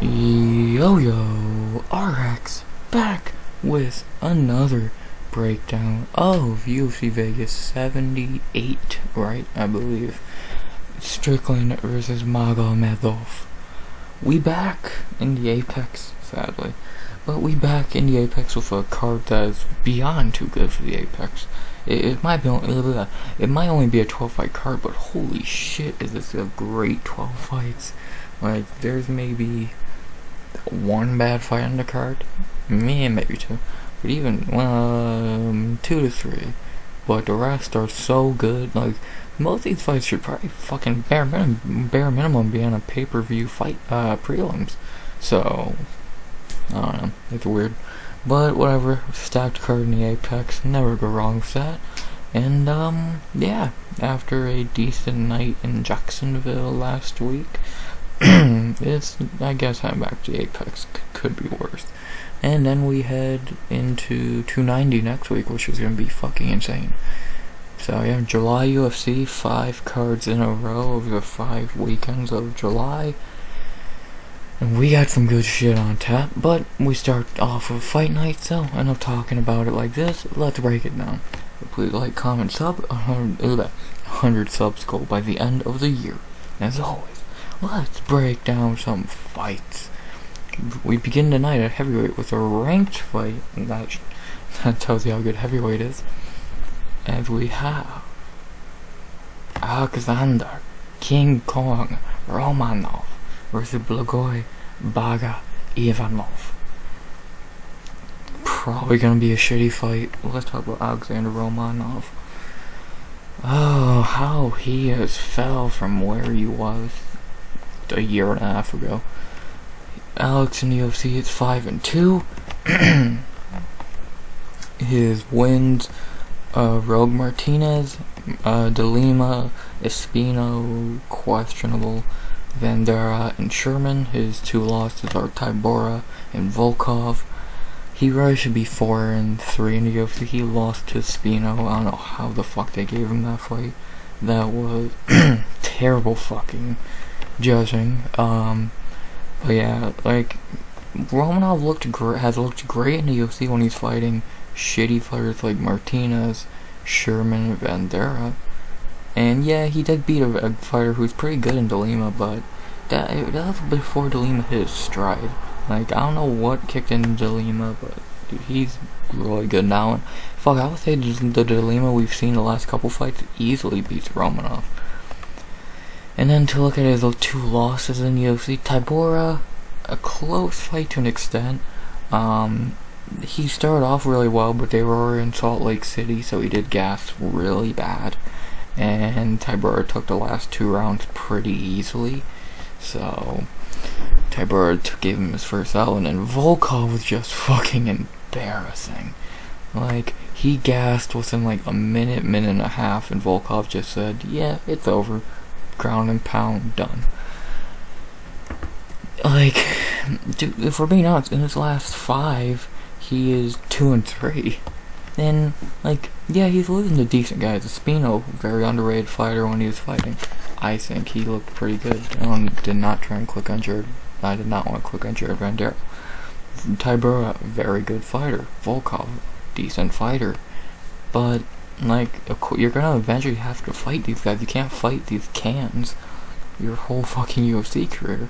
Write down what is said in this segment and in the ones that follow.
Yo, RX back with another breakdown of UFC Vegas 78, right? I believe. Strickland versus Magomedov. We back in the Apex, sadly. But we back in the Apex with a card that is beyond too good for the Apex. It might only be a 12-fight card, but holy shit, is this a great 12 fights. Like, there's maybe one bad fight on the card, maybe two, but even 2 to 3. But the rest are so good. Like, most of these fights should probably fucking bare minimum be on a pay-per-view fight prelims. So I don't know, it's weird, but whatever. Stacked card in the Apex, never go wrong with that. And yeah, after a decent night in Jacksonville last week, I guess I'm back to Apex. Could be worse. And then we head into 290 next week, which is gonna be fucking insane. So yeah, July UFC, 5 cards in a row over the 5 weekends of July. And we got some good shit on tap, but we start off with fight night, so enough talking about it like this. Let's break it down. Please like, comment, sub. 100 subs goal by the end of the year. As always, let's break down some fights. We begin tonight at heavyweight with a ranked fight. That tells you how good heavyweight is. As we have Alexandr, King Kong, Romanov versus Blagoy, Ivanov. Probably gonna be a shitty fight. Let's talk about Alexandr Romanov. Oh, how he has fell from where he was a year and a half ago. Alex in the UFC is 5-2. His wins: Rogue Martinez, De Lima, Espino, questionable, Vandera, and Sherman. His 2 losses are Tybura and Volkov. He really should be 4-3 in the UFC. He lost to Espino. I don't know how the fuck they gave him that fight. That was terrible fucking judging. But yeah, like, Romanov has looked great in the UFC when he's fighting shitty fighters like Martinez, Sherman, and Vandera. And yeah, he did beat a fighter who's pretty good in De Lima, but that was before De Lima hit his stride. Like, I don't know what kicked in De Lima, but dude, he's really good now. And fuck, I would say the De Lima we've seen the last couple fights easily beats Romanov. And then to look at his 2 losses in the UFC, Tybura, a close fight to an extent. He started off really well, but they were in Salt Lake City, so he did gas really bad. And Tybura took the last 2 rounds pretty easily. So Tybura gave him his first out, and then Volkov was just fucking embarrassing. Like, he gassed within like a minute and a half, and Volkov just said, yeah, it's over. Ground and pound, done. Like, dude, if we're being honest, in his last 5, he is 2-3. And, like, yeah, he's losing to decent guys. Espino, very underrated fighter when he was fighting. I think he looked pretty good. I did not try and click on Jared. I did not want to click on Jared Vandera. Tybura, very good fighter. Volkov, decent fighter. But, like, you're gonna eventually have to fight these guys. You can't fight these cans your whole fucking UFC career.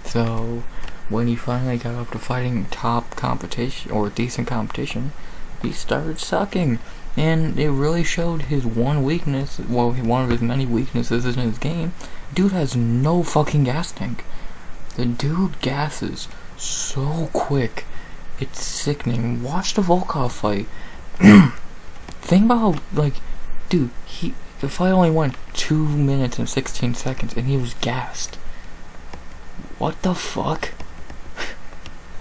So, when he finally got up to fighting top competition, or decent competition, he started sucking. And it really showed his one weakness, well, one of his many weaknesses in his game. Dude has no fucking gas tank. The dude gasses so quick. It's sickening. Watch the Volkov fight. Think about how, like, dude, the fight only went 2 minutes and 16 seconds, and he was gassed. What the fuck?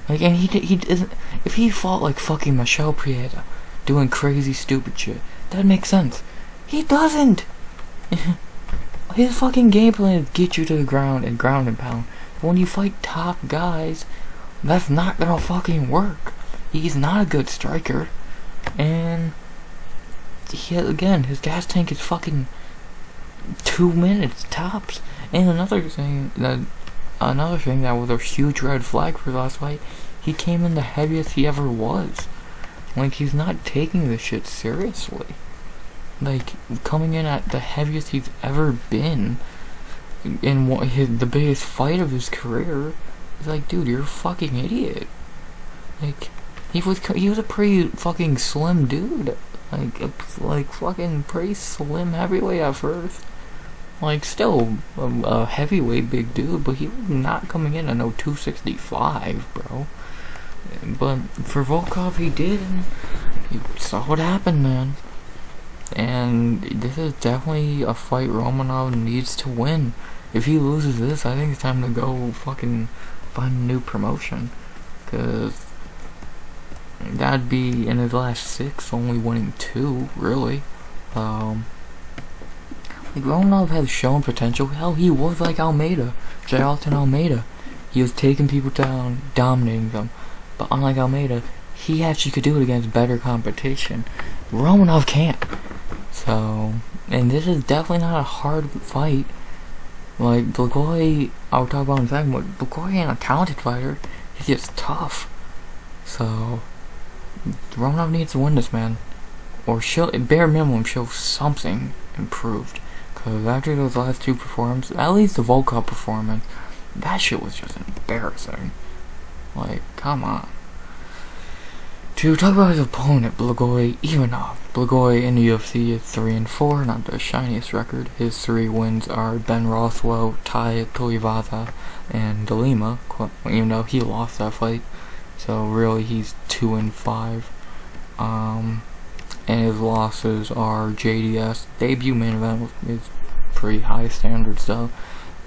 Like, and he doesn't. If he fought like fucking Michel Prieto, doing crazy stupid shit, that makes sense. He doesn't. His fucking game plan is get you to the ground and pound. But when you fight top guys, that's not gonna fucking work. He's not a good striker, and again, his gas tank is fucking 2 minutes tops. And another thing that another thing that was a huge red flag for the last fight, he came in the heaviest he ever was. Like, he's not taking this shit seriously. Like, coming in at the heaviest he's ever been in the biggest fight of his career. It's like, dude, you're a fucking idiot. Like, he was a pretty fucking slim dude. Like fucking pretty slim heavyweight at first. Like, still a heavyweight big dude, but he was not coming in at no 265, bro. But for Volkov, he did, and you saw what happened, man. And this is definitely a fight Romanov needs to win. If he loses this, I think it's time to go fucking find a new promotion. Because that'd be, in his last 6, only winning 2, really. Like, Romanov has shown potential. Hell, he was like Almeida, Jailton Almeida. He was taking people down, dominating them. But unlike Almeida, he actually could do it against better competition. Romanov can't. So, and this is definitely not a hard fight. Like, Blagoy, I'll talk about in a second, but Blagoy ain't a talented fighter. He's just tough. So, Romanov needs to win this, man. Or bare minimum, show something improved. Because after those last 2 performances, at least the Volkov performance, that shit was just embarrassing. Like, come on. To talk about his opponent, Blagoy, Ivanov. Blagoy in the UFC is 3-4, not the shiniest record. His 3 wins are Ben Rothwell, Tai Tuivasa, and De Lima, even though he lost that fight. So really, he's 2-5. And his losses are JDS. Debut main event is pretty high standards though.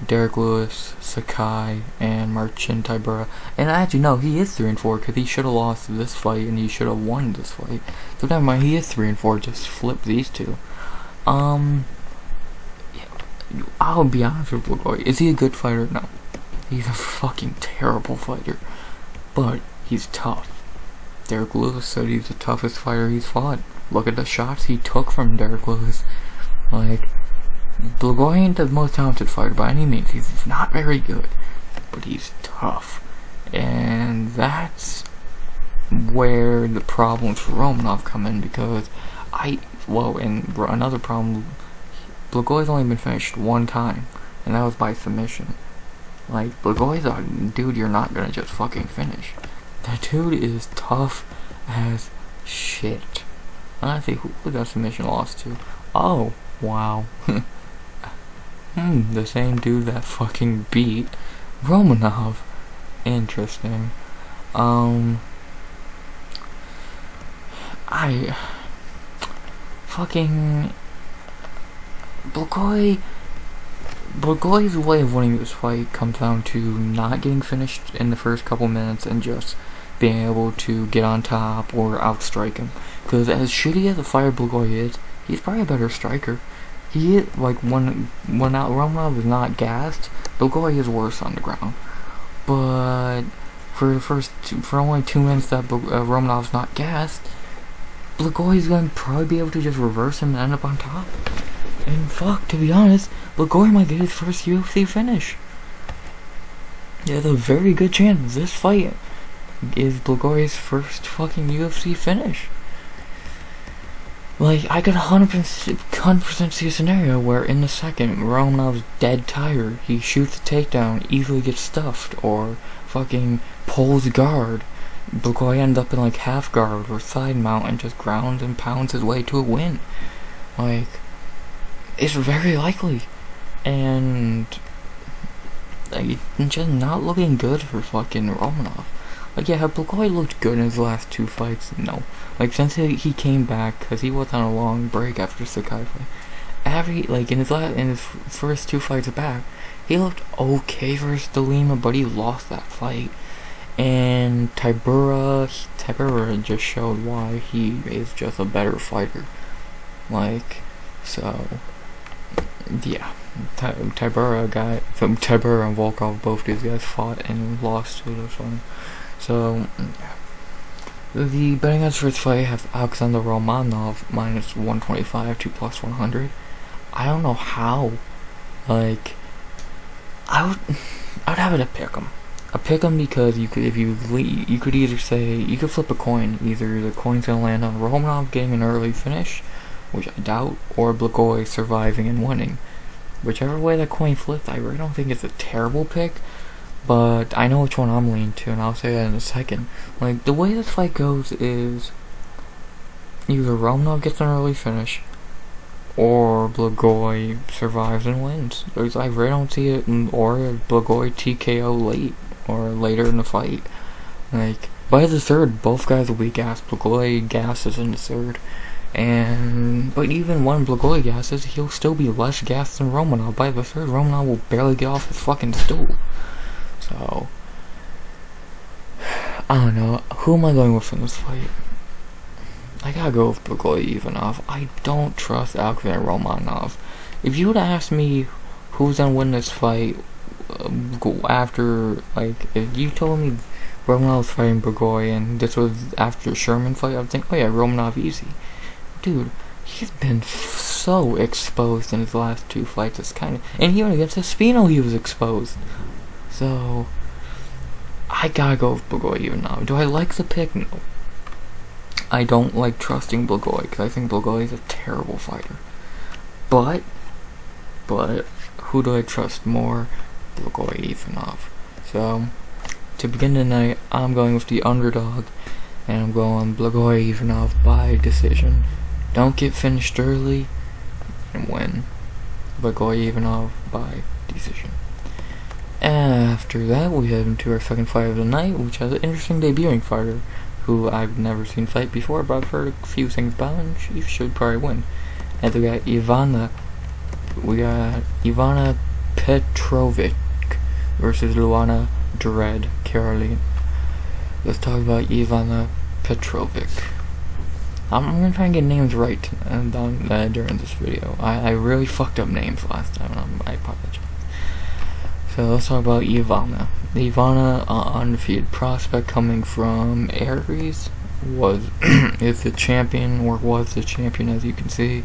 Derek Lewis, Sakai, and Marcin Tybura. And actually, no, he is 3-4 because he should have lost this fight and he should have won this fight. So never mind, he is 3-4. Just flip these 2. I'll be honest with Blagoy. Is he a good fighter? No, he's a fucking terrible fighter. But he's tough. Derek Lewis said he's the toughest fighter he's fought. Look at the shots he took from Derek Lewis. Like, Blagoy ain't the most talented fighter by any means. He's not very good, but he's tough. And that's where the problems for Romanov come in, because and another problem, Blagoy's only been finished 1 time, and that was by submission. Like, Blagoy's a dude you're not gonna just fucking finish. That dude is tough as shit. And I think, who was that submission lost to? Oh, wow. The same dude that fucking beat Romanov. Interesting. Blagoy's way of winning this fight comes down to not getting finished in the first couple minutes and just being able to get on top or outstrike him. Because as shitty as a fighter Blagoy is, he's probably a better striker. He is, like, when Romanov is not gassed, Blagoy is worse on the ground. But for only 2 minutes that Romanov's not gassed, Blagoy's gonna probably be able to just reverse him and end up on top. And fuck, to be honest, Blagoy might get his first UFC finish. There's a very good chance this fight is Blagoy's first fucking UFC finish. Like, I could 100% see a scenario where in the second, Romanov's dead tired, he shoots a takedown, easily gets stuffed, or fucking pulls guard. Blagoy ends up in like half guard or side mount and just grounds and pounds his way to a win. Like, it's very likely. And like, it's just not looking good for fucking Romanov. Like, yeah, have Blagoy looked good in his last 2 fights? No. Like, since he came back, because he was on a long break after Sakai fight, in his first 2 fights back, he looked okay versus De Lima, but he lost that fight. And Tybura just showed why he is just a better fighter. Like, so, yeah. Tybura and Volkov, both these guys fought and lost to this one. So, the betting odds for this fight have Alexandr Romanov minus 125 to plus 100. I don't know how. Like, I I'd have it at pick'em. A pick'em because you could, if you could either say, you could flip a coin. Either the coin's gonna land on Romanov getting an early finish, which I doubt, or Blagoy surviving and winning. Whichever way that coin flips, I really don't think it's a terrible pick, but I know which one I'm leaning to, and I'll say that in a second. Like, the way this fight goes is either Romanov gets an early finish, or Blagoy survives and wins. I really don't see it, or Blagoy TKO late, or later in the fight. Like, by the third, both guys will be gassed. Blagoy gasses in the third. But even when Blagoy gasses, he'll still be less gassed than Romanov. By the third, Romanov will barely get off his fucking stool. So, I don't know. Who am I going with in this fight? I gotta go with Blagoy Ivanov. I don't trust Alexandr Romanov. If you would ask me who's gonna win this fight after, like, if you told me Romanov was fighting Blagoy and this was after Sherman fight, I would think, oh yeah, Romanov easy. Dude, he's been so exposed in his last two fights. It's kind of, and even against Espino, he was exposed. So, I gotta go with Blagoy Ivanov. Do I like the pick? No. I don't like trusting Blagoy because I think Blagoy is a terrible fighter. But who do I trust more? Blagoy Ivanov. So, to begin tonight, I'm going with the underdog, and I'm going Blagoy Ivanov by decision. Don't get finished early and win. Blagoy Ivanov by decision. After that, we head into our second fight of the night, which has an interesting debuting fighter who I've never seen fight before, but I've heard a few things about, and she should probably win. And we got Ivana. We got Ivana Petrović versus Luana Dread Caroline. Let's talk about Ivana Petrović. I'm gonna try and get names right during this video. I really fucked up names last time. I apologize. So let's talk about Ivana. Ivana, undefeated prospect coming from Aries, is the champion, or was the champion, as you can see.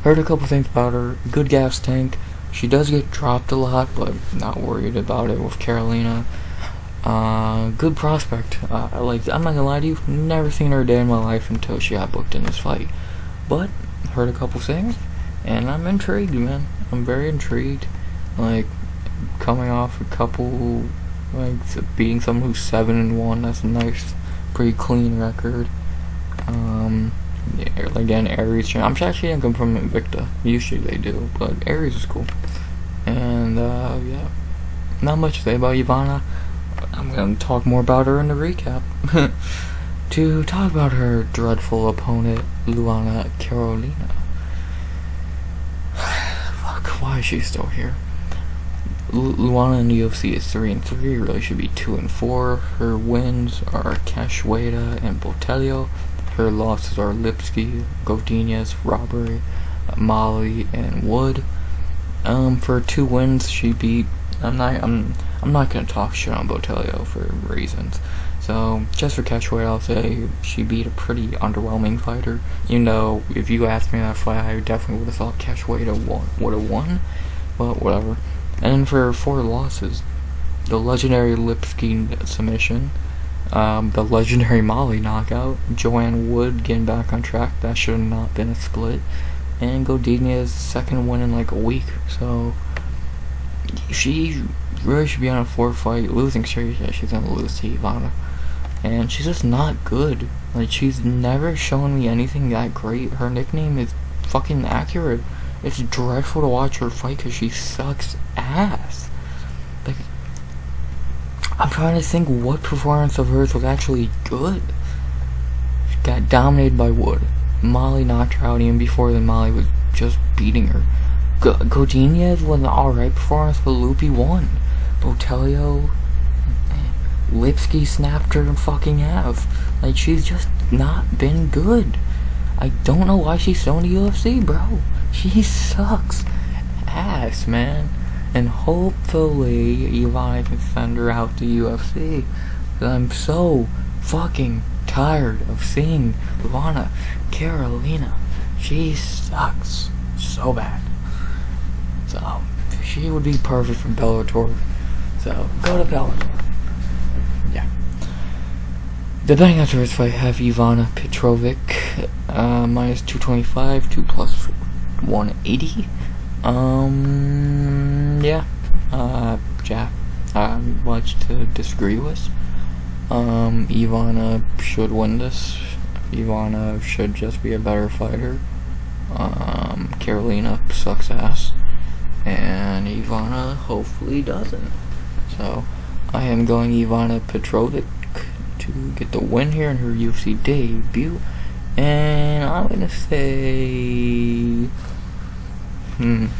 Heard a couple things about her. Good gas tank. She does get dropped a lot, but not worried about it with Carolina. Good prospect. Like, I'm not gonna lie to you, never seen her a day in my life until she got booked in this fight. But heard a couple things, and I'm intrigued, man. I'm very intrigued. Like, coming off a couple, like, beating someone who's 7-1, that's a nice, pretty clean record. Yeah, again, Aries, I'm actually gonna come from Invicta. Usually they do, but Aries is cool. And, yeah. Not much to say about Ivana. I'm gonna talk more about her in the recap. To talk about her dreadful opponent, Luana Carolina. Fuck, why is she still here? Luana in the UFC is 3-3, really should be 2-4. Her wins are Cachoeira and Botelho. Her losses are Lipski, Godinez, Robbery, Molly, and Wood. For 2 wins, she beat. I'm not gonna talk shit on Botelho for reasons. So just for Cachoeira, I'll say she beat a pretty underwhelming fighter. Even though if you asked me that fight, I definitely would have thought Cachoeira would have won. But whatever. And for 4 losses, the legendary Lipski submission, the legendary Molly knockout, Joanne Wood getting back on track, that should have not been a split, and Godinez's second win in like a week. So she really should be on a 4-fight losing streak. Yeah, she's gonna lose to Ivana, and she's just not good. Like, she's never shown me anything that great. Her nickname is fucking accurate. It's dreadful to watch her fight because she sucks ass. Like, I'm trying to think what performance of hers was actually good. She got dominated by Wood. Molly knocked her out even before then. Molly was just beating her. Godinez was an alright performance, but Lupi won. Botelho, Lipski snapped her in fucking half. Like, she's just not been good. I don't know why she's still in the UFC, bro. She sucks ass, man. And hopefully Ivana can send her out to UFC. Cause I'm so fucking tired of seeing Luana Carolina. She sucks so bad. So she would be perfect for Bellator. So, go to Bellator. Yeah. The betting after this fight have Ivana Petrović, minus 225, 2 plus 180. Yeah. Much to disagree with. Ivana should win this. Ivana should just be a better fighter. Carolina sucks ass. And Ivana hopefully doesn't. So, I am going Ivana Petrović to get the win here in her UFC debut. And I'm gonna say... Damn,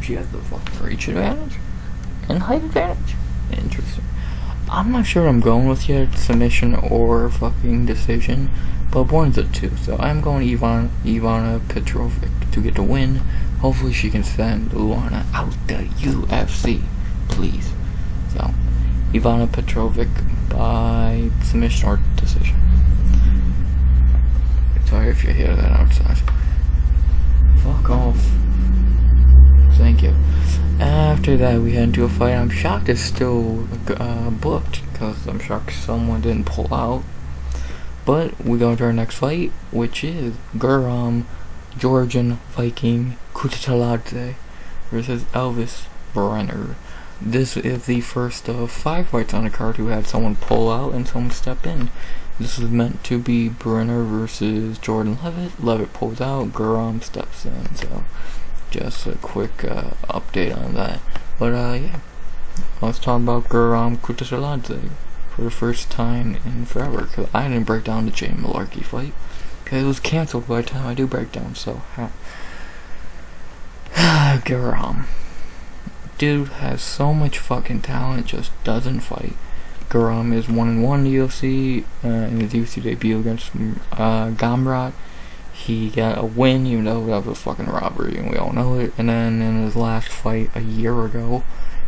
she has the fucking reach advantage and height advantage. Interesting. I'm not sure what I'm going with yet, submission or fucking decision, but one's a two. So I'm going Ivana Petrović to get the win. Hopefully she can send Luana out the UFC, please. So Ivana Petrović by submission or decision. Sorry if you hear that outside. Fuck off. Thank you. After that, we head into a fight. I'm shocked it's still booked, because I'm shocked someone didn't pull out. But we go to our next fight, which is Guram, Georgian Viking Kutateladze versus Elves Brener. This is the first of 5 fights on the card who had someone pull out and someone step in. This is meant to be Brener versus Jordan Levitt. Levitt pulls out, Guram steps in. So just a quick update on that. But yeah, let's talk about Guram Kutateladze for the first time in forever. Because I didn't break down the Jay Malarkey fight, because it was cancelled by the time I do break down. So Guram, dude has so much fucking talent, just doesn't fight. Guram is 1-1 in the UFC in his UFC debut against Gamrot. He got a win, even though that was a fucking robbery, and we all know it. And then in his last fight a year ago,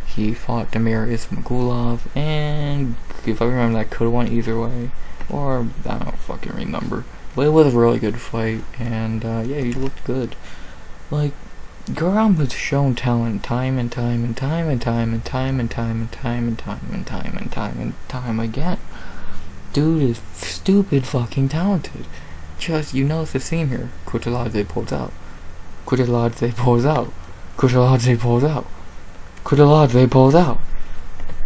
he fought Damir Ismagulov, and if I remember, that could have went either way, or I don't fucking remember. But it was a really good fight, and yeah, he looked good. Like, Guram has shown talent time and time and time and time and time and time and time and time and time and time and time again. Dude is stupid fucking talented. Just, you know, it's the theme here. Kutateladze pulls out. Kutateladze pulls out. Kutateladze pulls out. Kutateladze pulls out.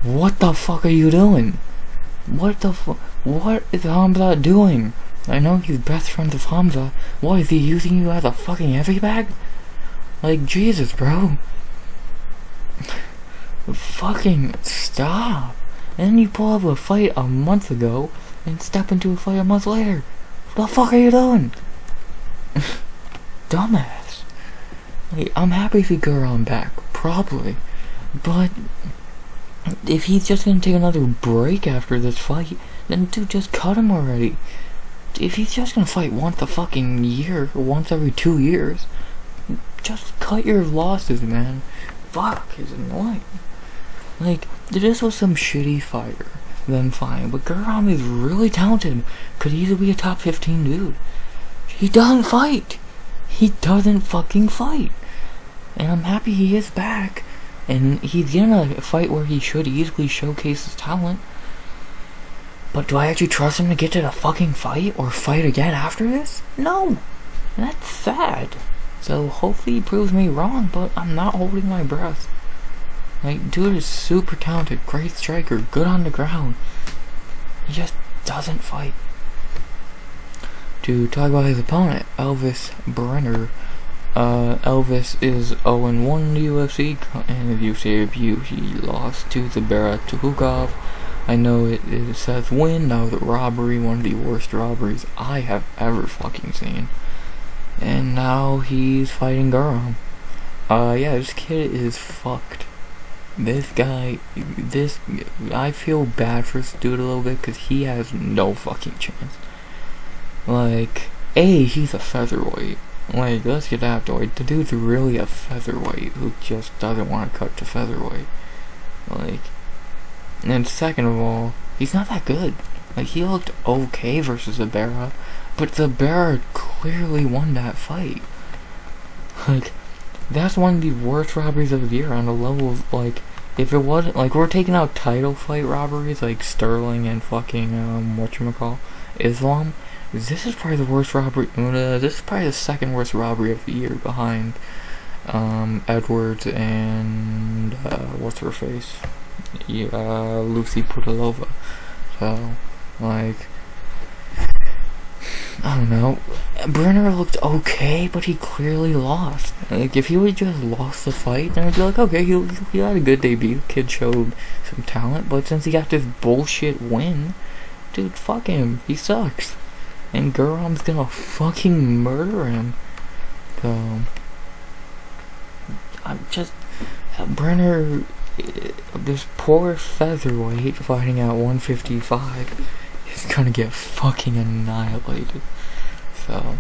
What the fuck are you doing? What the fuck? What is Hamza doing? I know he's best friends with Hamza. What, is he using you as a fucking heavy bag? Like, Jesus, bro. Fucking stop. And then you pull up a fight a month ago and step into a fight a month later. What the fuck are you doing? Dumbass. Like, I'm happy to see Guram back, probably. But if he's just gonna take another break after this fight, then dude, just cut him already. If he's just gonna fight once a fucking year, or once every 2 years, just cut your losses, man. Fuck, it's annoying. Like, if this was some shitty fighter, then fine. But Guram is really talented. Could easily be a top 15 dude. He doesn't fight. He doesn't fucking fight. And I'm happy he is back. And he's getting a fight where he should easily showcase his talent. But do I actually trust him to get to the fucking fight? Or fight again after this? No. That's sad. So hopefully he proves me wrong, but I'm not holding my breath. Like, dude is super talented, great striker, good on the ground. He just doesn't fight. To talk about his opponent, Elves Brener. Elves is 0-1 in the UFC. In his UFC debut, he lost to Beratuhukov. I know it says win, that was a robbery, one of the worst robberies I have ever fucking seen. And now he's fighting Guram. Yeah, this kid is fucked. This guy, I feel bad for this dude a little bit, because he has no fucking chance. Like, he's a featherweight. Like, let's get that out. The dude's really a featherweight who just doesn't want to cut to featherweight. Like, and second of all, he's not that good. Like, he looked okay versus Zabera, but Zabera clearly won that fight. Like, that's one of the worst robberies of the year on the level of, like, if it wasn't, like, we're taking out title fight robberies, like Sterling and fucking, whatchamacall, Islam, this is probably the worst robbery, this is probably the second worst robbery of the year behind, Edwards and, what's her face, Lucy Putilova. So, like, I don't know. Brener looked okay, but he clearly lost. Like, if he would just lost the fight, then I'd be like, okay, he had a good debut. Kid showed some talent, but since he got this bullshit win, dude, fuck him. He sucks. And Guram's gonna fucking murder him. So, I'm just... Brener... This poor featherweight fighting at 155 is gonna get fucking annihilated. So,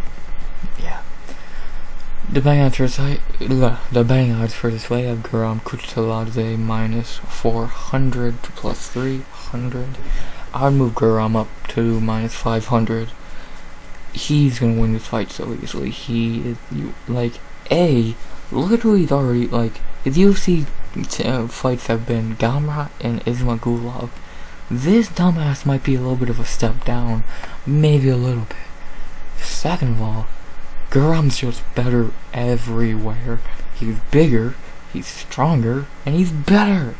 yeah. The betting odds for this fight have Guram Kutateladze minus 400 plus 300. I'd move Guram up to minus 500. He's gonna win this fight so easily. He is, literally already, like, his UFC fights have been Gamrot and Ismagulov. This dumbass might be a little bit of a step down, maybe a little bit. Second of all, Guram's just better everywhere. He's bigger, he's stronger, and he's better.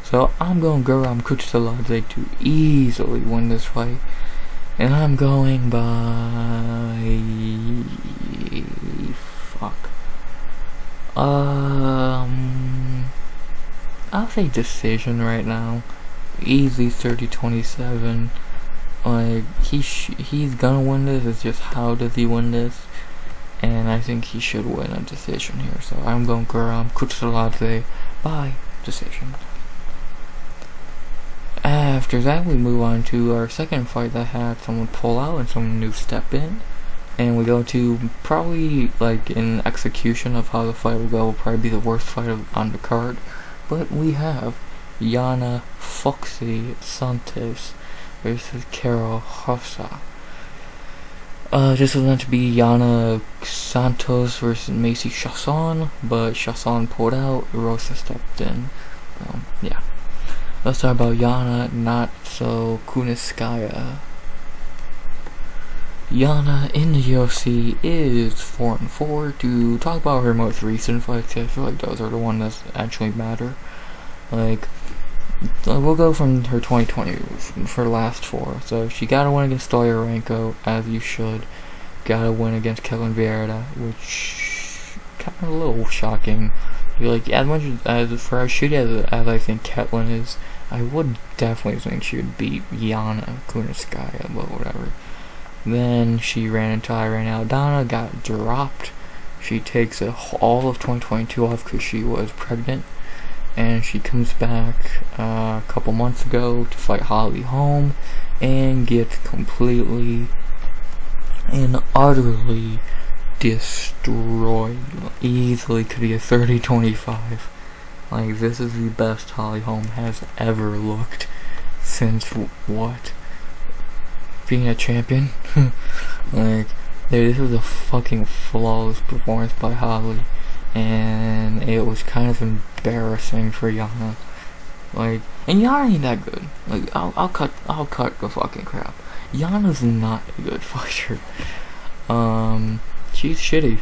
So I'm going Guram Kutateladze to easily win this fight. And I'm going by... fuck. I'll say decision right now. Easy 30-27. Like, he's gonna win this. It's just how does he win this? And I think he should win a decision here. So I'm going Guram Kutateladze by decision. After that, we move on to our second fight that had someone pull out and someone new step in. And we go to probably, like, in execution of how the fight will go, will probably be the worst fight on the card. But we have Yana Foxy Santos versus Karol Rosa. This was meant to be Yana Santos versus Macy Chasson, but Chasson pulled out, Rosa stepped in. Yeah. Let's talk about Yana, not so Kuniskaya. Yana in the UFC is 4-4. To talk about her most recent fights, I feel like those are the ones that actually matter. Like, we'll go from her 2020 for last four. So she got a win against Stoliarenko, as you should. Got a win against Kellen Vieira, which kind of a little shocking. Like, as much as for as shitty as I think Ketlin is, I would definitely think she would beat Yana Kuniskaya, but whatever. Then she ran into Ariane Aldana, got dropped. She takes all of 2022 off because she was pregnant. And she comes back a couple months ago to fight Holly Holm and gets completely and utterly destroyed. Easily could be a 30-25. Like, this is the best Holly Holm has ever looked since what? Being a champion? Like, this was a fucking flawless performance by Holly, and it was kind of embarrassing for Yana. Like, and Yana ain't that good. Like, I'll cut the fucking crap. Yana's not a good fighter. She's shitty.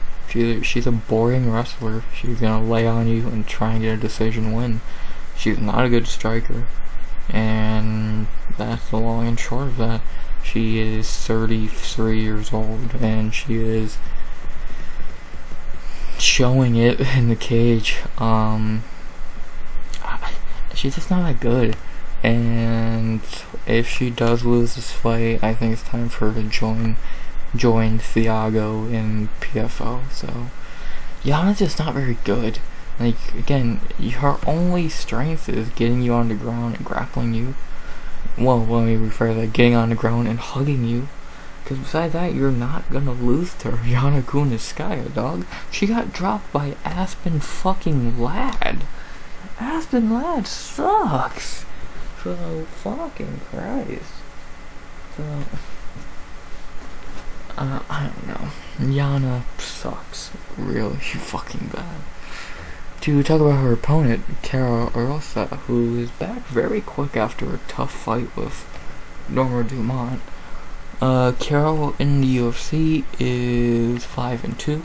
She's a boring wrestler. She's gonna lay on you and try and get a decision win. She's not a good striker, and that's the long and short of that. She is 33 years old, and she is showing it in the cage. She's just not that good, and if she does lose this fight, I think it's time for her to join Thiago in PFO. So Yana's just not very good. Like, again, her only strength is getting you on the ground and grappling you. Well, let me rephrase that, getting on the ground and hugging you. Because besides that, you're not gonna lose to Yana Kuniskaya, dog. She got dropped by Aspen fucking Ladd. Aspen Ladd sucks. So, fucking Christ. So, I don't know. Yana sucks really fucking bad. to talk about her opponent, Karol Rosa, who is back very quick after a tough fight with Norma Dumont. Karol in the UFC is 5-2.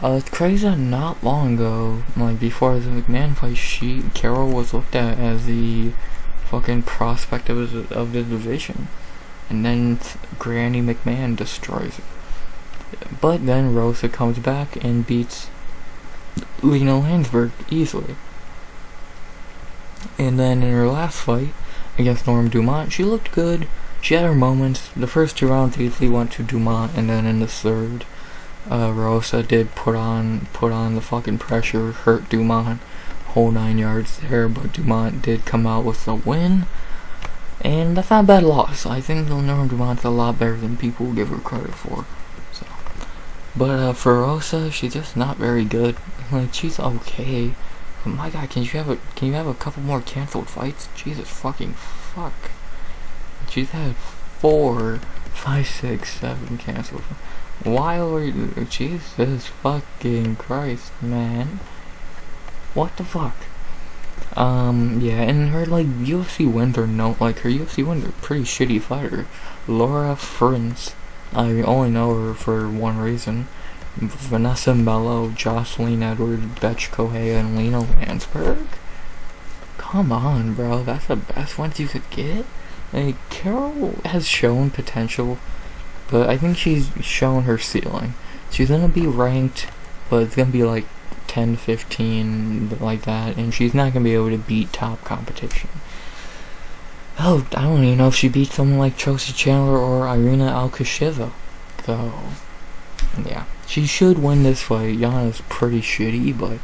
It's crazy that not long ago, like before the McMahon fight, Karol was looked at as the fucking prospect of the division, and then Granny McMahon destroys her. But then Rosa comes back and beats Lena Landsberg easily. And then in her last fight against Norma Dumont, she looked good. She had her moments. The first 2 rounds easily went to Dumont, and then in the third, Rosa did put on the fucking pressure, hurt Dumont, whole 9 yards there. But Dumont did come out with a win, and that's not a bad loss. I think Norma Dumont's a lot better than people give her credit for. So, but for Rosa, she's just not very good. Like, she's okay. But my God, can you have a couple more canceled fights? Jesus fucking fuck. She's had 4, 5, 6, 7 canceled. Why are you? Jesus fucking Christ, man. What the fuck? Yeah, and her, like, UFC wins are her UFC wins are pretty shitty fighter. Laura Frins. I only know her for one reason. Vanessa Mello, Jocelyn Edwards, Betch Kohea, and Lena Landsberg? Come on, bro. That's the best ones you could get? Like, Karol has shown potential, but I think she's shown her ceiling. She's gonna be ranked, but it's gonna be like 10, 15, like that, and she's not gonna be able to beat top competition. Oh, I don't even know if she beats someone like Chelsea Chandler or Irina Alkasheva. So, yeah. She should win this fight. Yana's pretty shitty, but,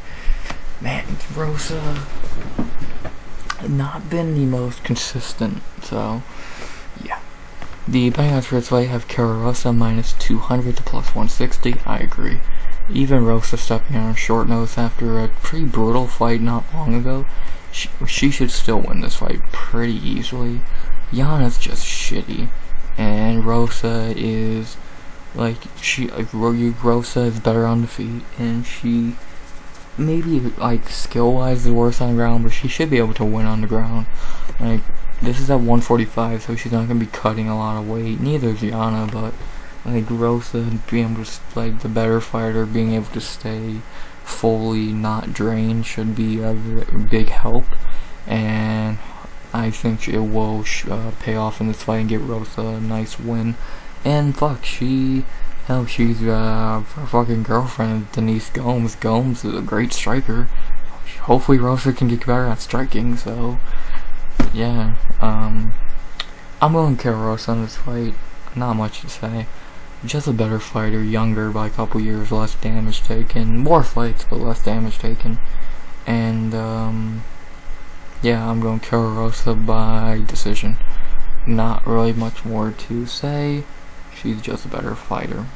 man, Rosa not been the most consistent, so yeah. The betting odds for this fight have Karol Rosa -200 to +160. I agree. Even Rosa stepping on short notice after a pretty brutal fight not long ago, she should still win this fight pretty easily. Yana's just shitty, and Rosa is Rosa is better on the feet, and she maybe, like, skill-wise is worse on the ground, but she should be able to win on the ground. Like, this is at 145, so she's not going to be cutting a lot of weight. Neither is Yana, but, like, Rosa being able to, like, the better fighter, being able to stay fully not drained should be a big help. And I think it will pay off in this fight and get Rosa a nice win. And, fuck, she's her fucking girlfriend, Denise Gomes. Gomes is a great striker. Hopefully Rosa can get better at striking, so, yeah. I'm going Karol Rosa in this fight. Not much to say. Just a better fighter, younger by a couple years, less damage taken. More fights, but less damage taken. And, yeah, I'm going Karol Rosa by decision. Not really much more to say. She's just a better fighter.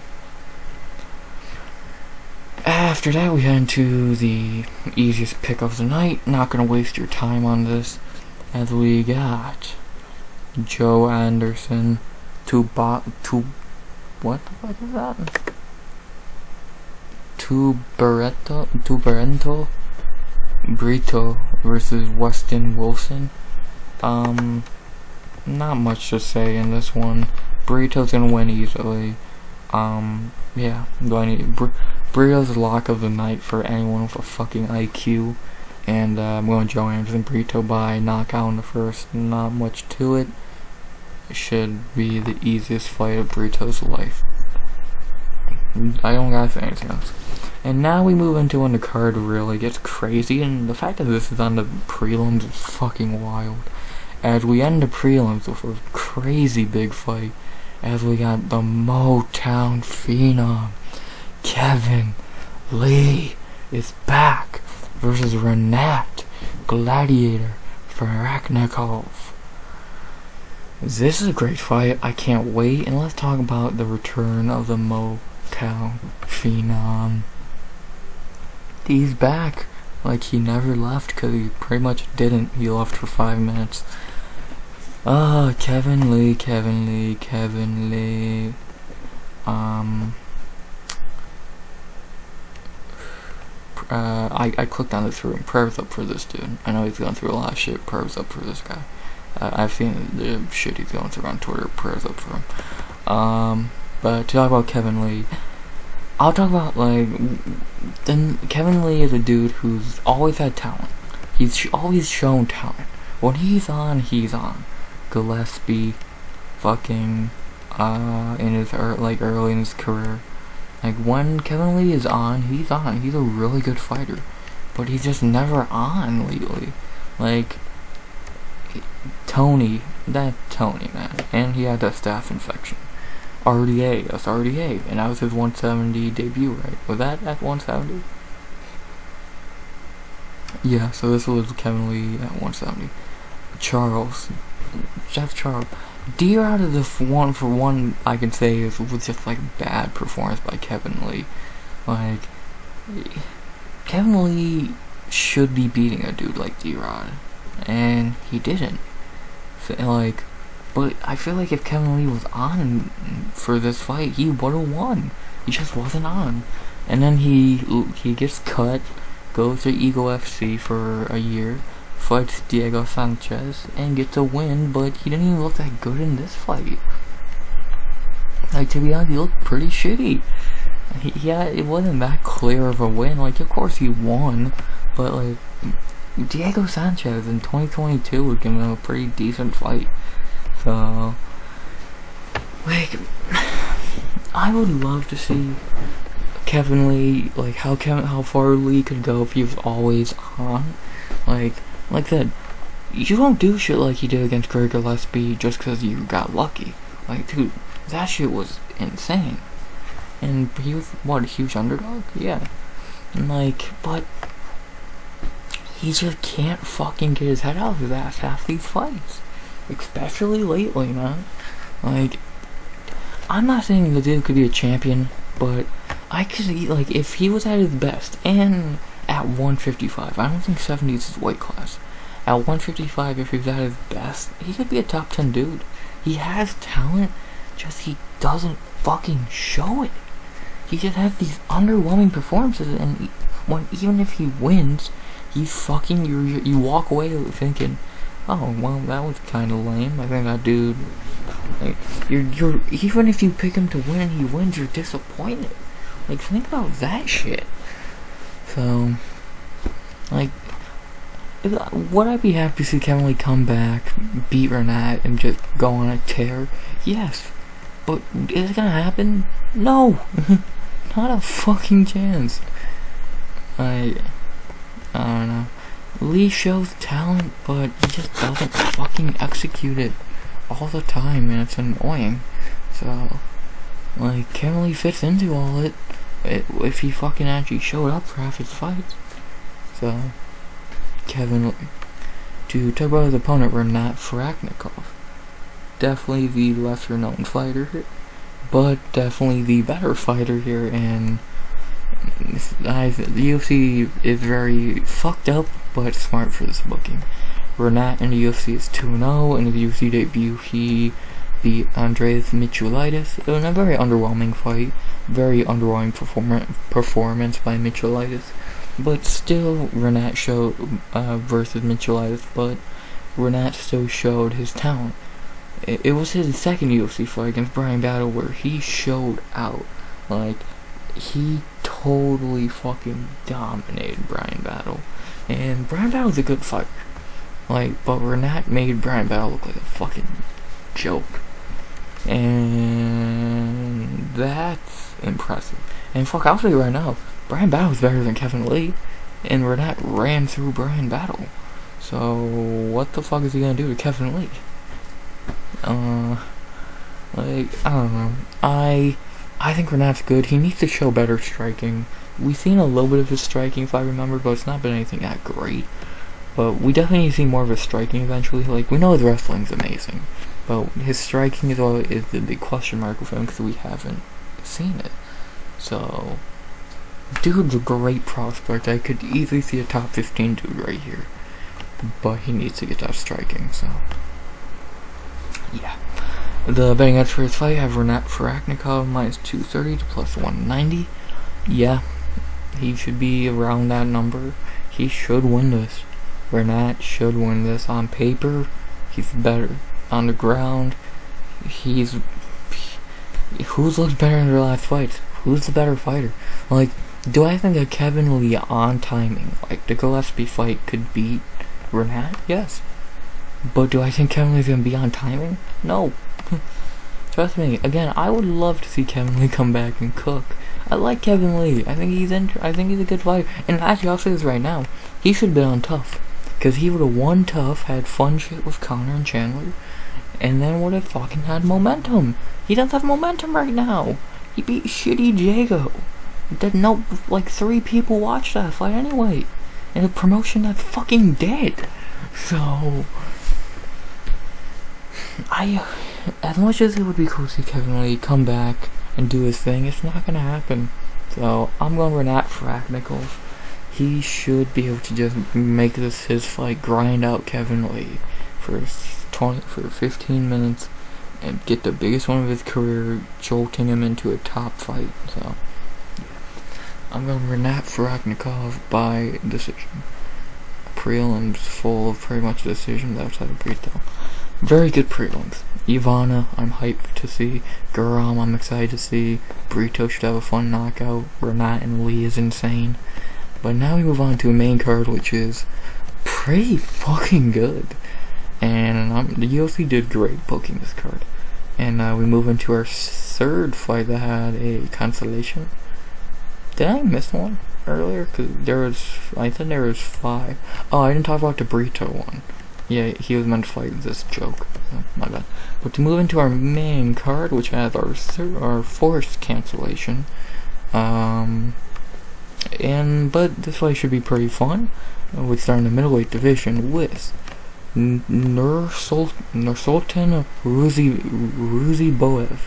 After that, we head into the easiest pick of the night. Not gonna waste your time on this, as we got Joanderson what the fuck is that? Tuberento Brito versus Westin Wilson. Not much to say in this one. Brito's gonna win easily. Yeah, Brito's the lock of the night for anyone with a fucking IQ. And I'm going Joanderson Brito by knockout in the first. Not much to it. It should be the easiest fight of Brito's life. I don't gotta say anything else. And now we move into when the card really gets crazy, and the fact that this is on the prelims is fucking wild. As we end the prelims with a crazy big fight, as we got the Motown Phenom, Kevin Lee is back versus Rinat, Gladiator, Fakhretdinov. This is a great fight. I can't wait. And let's talk about the return of the Motown Phenom. He's back. Like, he never left, because he pretty much didn't. He left for 5 minutes. Kevin Lee. I clicked on this room. Prayers up for this dude. I know he's going through a lot of shit. Prayers up for this guy. I've seen the shit he's going through on Twitter. Prayers up for him. But to talk about Kevin Lee, I'll talk about, like, then Kevin Lee is a dude who's always had talent. He's always shown talent. When he's on, he's on. Gillespie, fucking, in his, early in his career. Like, when Kevin Lee is on, he's on. He's a really good fighter. But he's just never on lately. Like, Tony, man. And he had that staph infection. RDA, that's RDA. And that was his 170 debut, right? Was that at 170? Yeah, so this was Kevin Lee at 170. Charles. D-Rod is the one I can say was just like bad performance by Kevin Lee. Like, Kevin Lee should be beating a dude like D-Rod, and he didn't. So, like, but I feel like if Kevin Lee was on for this fight, he would have won. He just wasn't on, and then he gets cut, goes to Eagle FC for a year, fights Diego Sanchez and gets a win, but he didn't even look that good in this fight. Like, to be honest, he looked pretty shitty. Yeah, it wasn't that clear of a win. Like, of course he won, but like, Diego Sanchez in 2022 would give him a pretty decent fight. So, like, I would love to see Kevin Lee, like, how far Lee could go if he was always on. Like I said, you don't do shit like he did against Greg Gillespie just because you got lucky. Like, dude, that shit was insane. And he was, what, a huge underdog? Yeah. And, like, but he just can't fucking get his head out of his ass half these fights. Especially lately, man. Like, I'm not saying the dude could be a champion, but I could see, like, if he was at his best, and at 155, I don't think 70 is his weight class. At 155, if he was at his best, he could be a top 10 dude. He has talent, just he doesn't fucking show it. He just has these underwhelming performances, and even if he wins, he's fucking, you walk away thinking, oh, well, that was kind of lame. I think that dude, like, you're even if you pick him to win and he wins, you're disappointed. Like, think about that shit. So, like, would I be happy to see Kevin Lee come back, beat Rinat, and just go on a tear? Yes. But is it gonna happen? No! Not a fucking chance. I don't know. Lee shows talent, but he just doesn't fucking execute it all the time, and it's annoying. So, like, Kevin Lee fits into all it if he fucking actually showed up for half his fights. So, Kevin Lee. To talk about his opponent, Rinat Fakhretdinov. Definitely the lesser known fighter here, but definitely the better fighter here, and the UFC is very fucked up, but smart for this booking. Rinat in the UFC is 2-0. In his UFC debut, he beat Andreas Michailidis in a very underwhelming fight. Very underwhelming performance by Michailidis. But still, Rinat showed, versus Michailidis, but Rinat still showed his talent. It was his second UFC fight against Bryan Battle where he showed out. Like, he totally fucking dominated Bryan Battle. And Bryan Battle's a good fighter. Like, but Rinat made Bryan Battle look like a fucking joke. And that's impressive. And fuck, I'll tell you right now, Bryan Battle's better than Kevin Lee. And Rinat ran through Bryan Battle. So, what the fuck is he gonna do to Kevin Lee? Like, I don't know. I think Rinat's good. He needs to show better striking. We've seen a little bit of his striking, if I remember, but it's not been anything that great. But we definitely need to see more of his striking eventually. Like, we know his wrestling's amazing, but his striking is the big question mark with him because we haven't seen it. So, dude's a great prospect. I could easily see a top 15 dude right here, but he needs to get that striking. So, yeah. The betting odds for his fight have Rinat Fakhretdinov minus 230 to plus 190. Yeah, He should be around that number. He should win this. Rinat should win this. On paper, he's better. On the ground, who's looked better in their last fights? Who's the better fighter? Like, do I think that Kevin Lee on timing, like the Gillespie fight, could beat Rinat? Yes. But do I think Kevin Lee's gonna be on timing? No. Trust me. Again, I would love to see Kevin Lee come back and cook. I like Kevin Lee. I think he's a good fighter. And actually, I'll say this right now: he should have been on Tough, because he would have won Tough, had fun shit with Connor and Chandler, and then would have fucking had momentum. He doesn't have momentum right now. He beat shitty Jago. Like 3 people watched that fight anyway, in a promotion that's fucking dead. So, as much as it would be cool to see Kevin Lee come back and do his thing, it's not gonna happen. So I'm going Rinat Fakhretdinov. He should be able to just make this his fight, grind out Kevin Lee for 15 minutes, and get the biggest one of his career, jolting him into a top fight. So I'm going Rinat Fakhretdinov by decision. Prelims full of pretty much decisions outside of Brito. Very good prelims. Ivana, I'm hyped to see. Guram, I'm excited to see. Brito should have a fun knockout. Rinat and Lee is insane. But now we move on to a main card, which is pretty fucking good. And the UFC did great booking this card. And we move into our third fight that had a consolation. Did I miss one earlier? Because I think there was 5. Oh, I didn't talk about the Brito one. Yeah, he was meant to fight this joke. So, my bad. But to move into our main card, which has our forced cancellation. But this fight should be pretty fun. We start in the middleweight division with Nursulton Ruziboev.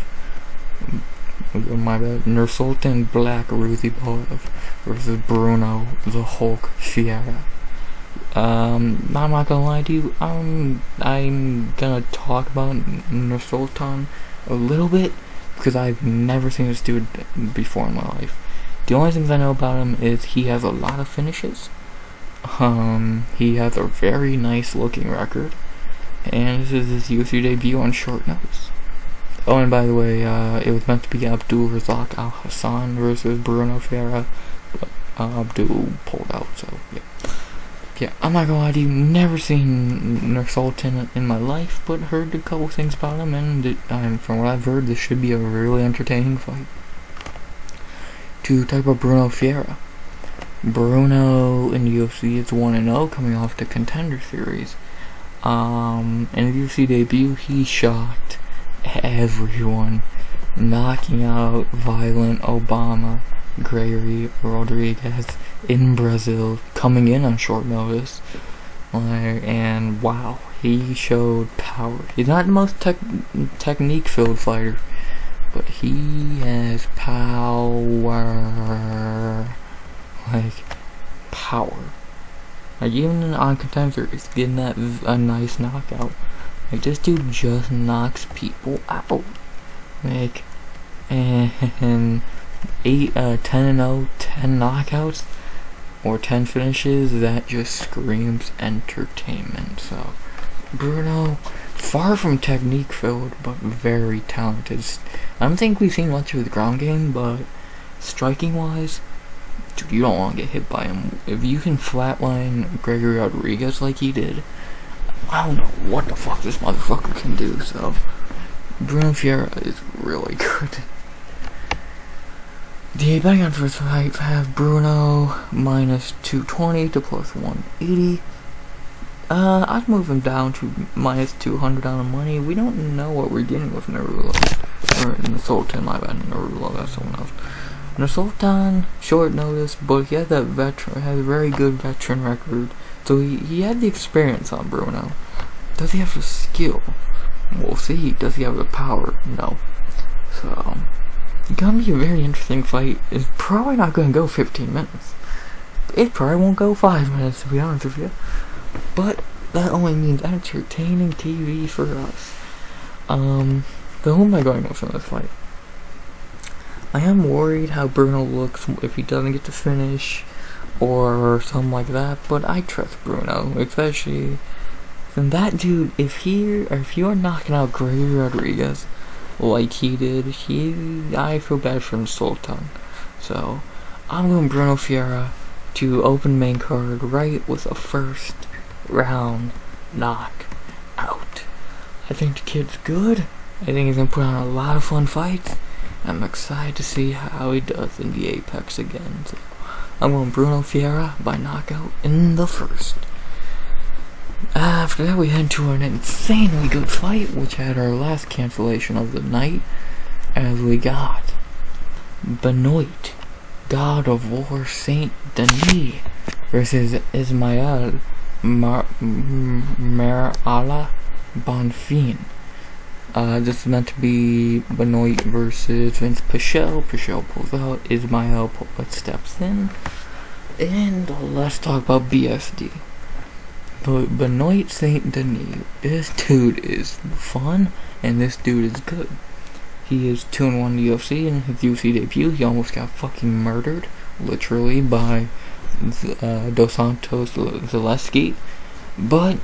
My bad. Nursulton Black Ruziboev versus Brunno the Hulk Ferreira. I'm not gonna lie to you, I'm gonna talk about Nursulton a little bit, because I've never seen this dude before in my life. The only things I know about him is he has a lot of finishes, he has a very nice looking record, and this is his UFC debut on short notice. Oh, and by the way, it was meant to be Abdul Razak Al Hassan versus Bruno Ferreira, but Abdul pulled out, so yeah. Yeah, I'm not gonna lie to you, never seen Nursulton in my life, but heard a couple things about him, and from what I've heard, this should be a really entertaining fight. To talk about Bruno Ferreira. Brunno in the UFC is 1-0, coming off the Contender Series. In the UFC debut, he shocked everyone, knocking out Violent Obama Gregory Rodriguez in Brazil, coming in on short notice, and wow, he showed power. He's not the most technique-filled fighter, but he has power, power. Like, even on Contender, he's getting a nice knockout. Like, this dude just knocks people out. Like, and 10-0, 10 knockouts, or 10 finishes, that just screams entertainment. So, Brunno, far from technique filled, but very talented. I don't think we've seen much of the ground game, but striking wise, dude, you don't want to get hit by him. If you can flatline Gregory Rodriguez like he did, I don't know what the fuck this motherfucker can do. So, Bruno Ferreira is really good. The betting odds for this fight have Brunno minus 220 to plus 180. I'd move him down to minus 200 on the money. We don't know what we're getting with Nursulton, my bad, Nursulton, that's someone else. Nursulton, short notice, but he has a very good veteran record, so he had the experience on Brunno. Does he have the skill? We'll see. Does he have the power? No. So, it's gonna be a very interesting fight. It's probably not gonna go 15 minutes. It probably won't go 5 minutes, to be honest with you. But that only means entertaining TV for us. So who am I going with in this fight? I am worried how Brunno looks if he doesn't get to finish or something like that, but I trust Brunno, especially and that dude. If you are knocking out Gregory Rodriguez like he did, I feel bad for Nursulton. So I'm going Bruno Ferreira to open main card right with a first round knock out. I think the kid's good. I think he's gonna put on a lot of fun fights. I'm excited to see how he does in the Apex again. So I'm going Bruno Ferreira by knockout in the first. After that, we head to an insanely good fight, which had our last cancellation of the night, as we got Benoit, God of War Saint-Denis, versus Ismael Merala Bonfim. This is meant to be Benoit versus Vince Pichel. Pichel pulls out, Ismael steps in, and let's talk about BSD. But Benoit Saint-Denis, this dude is fun, and this dude is good. He is 2-1 in the UFC. In his UFC debut, he almost got fucking murdered, literally, by Dos Santos Zaleski. But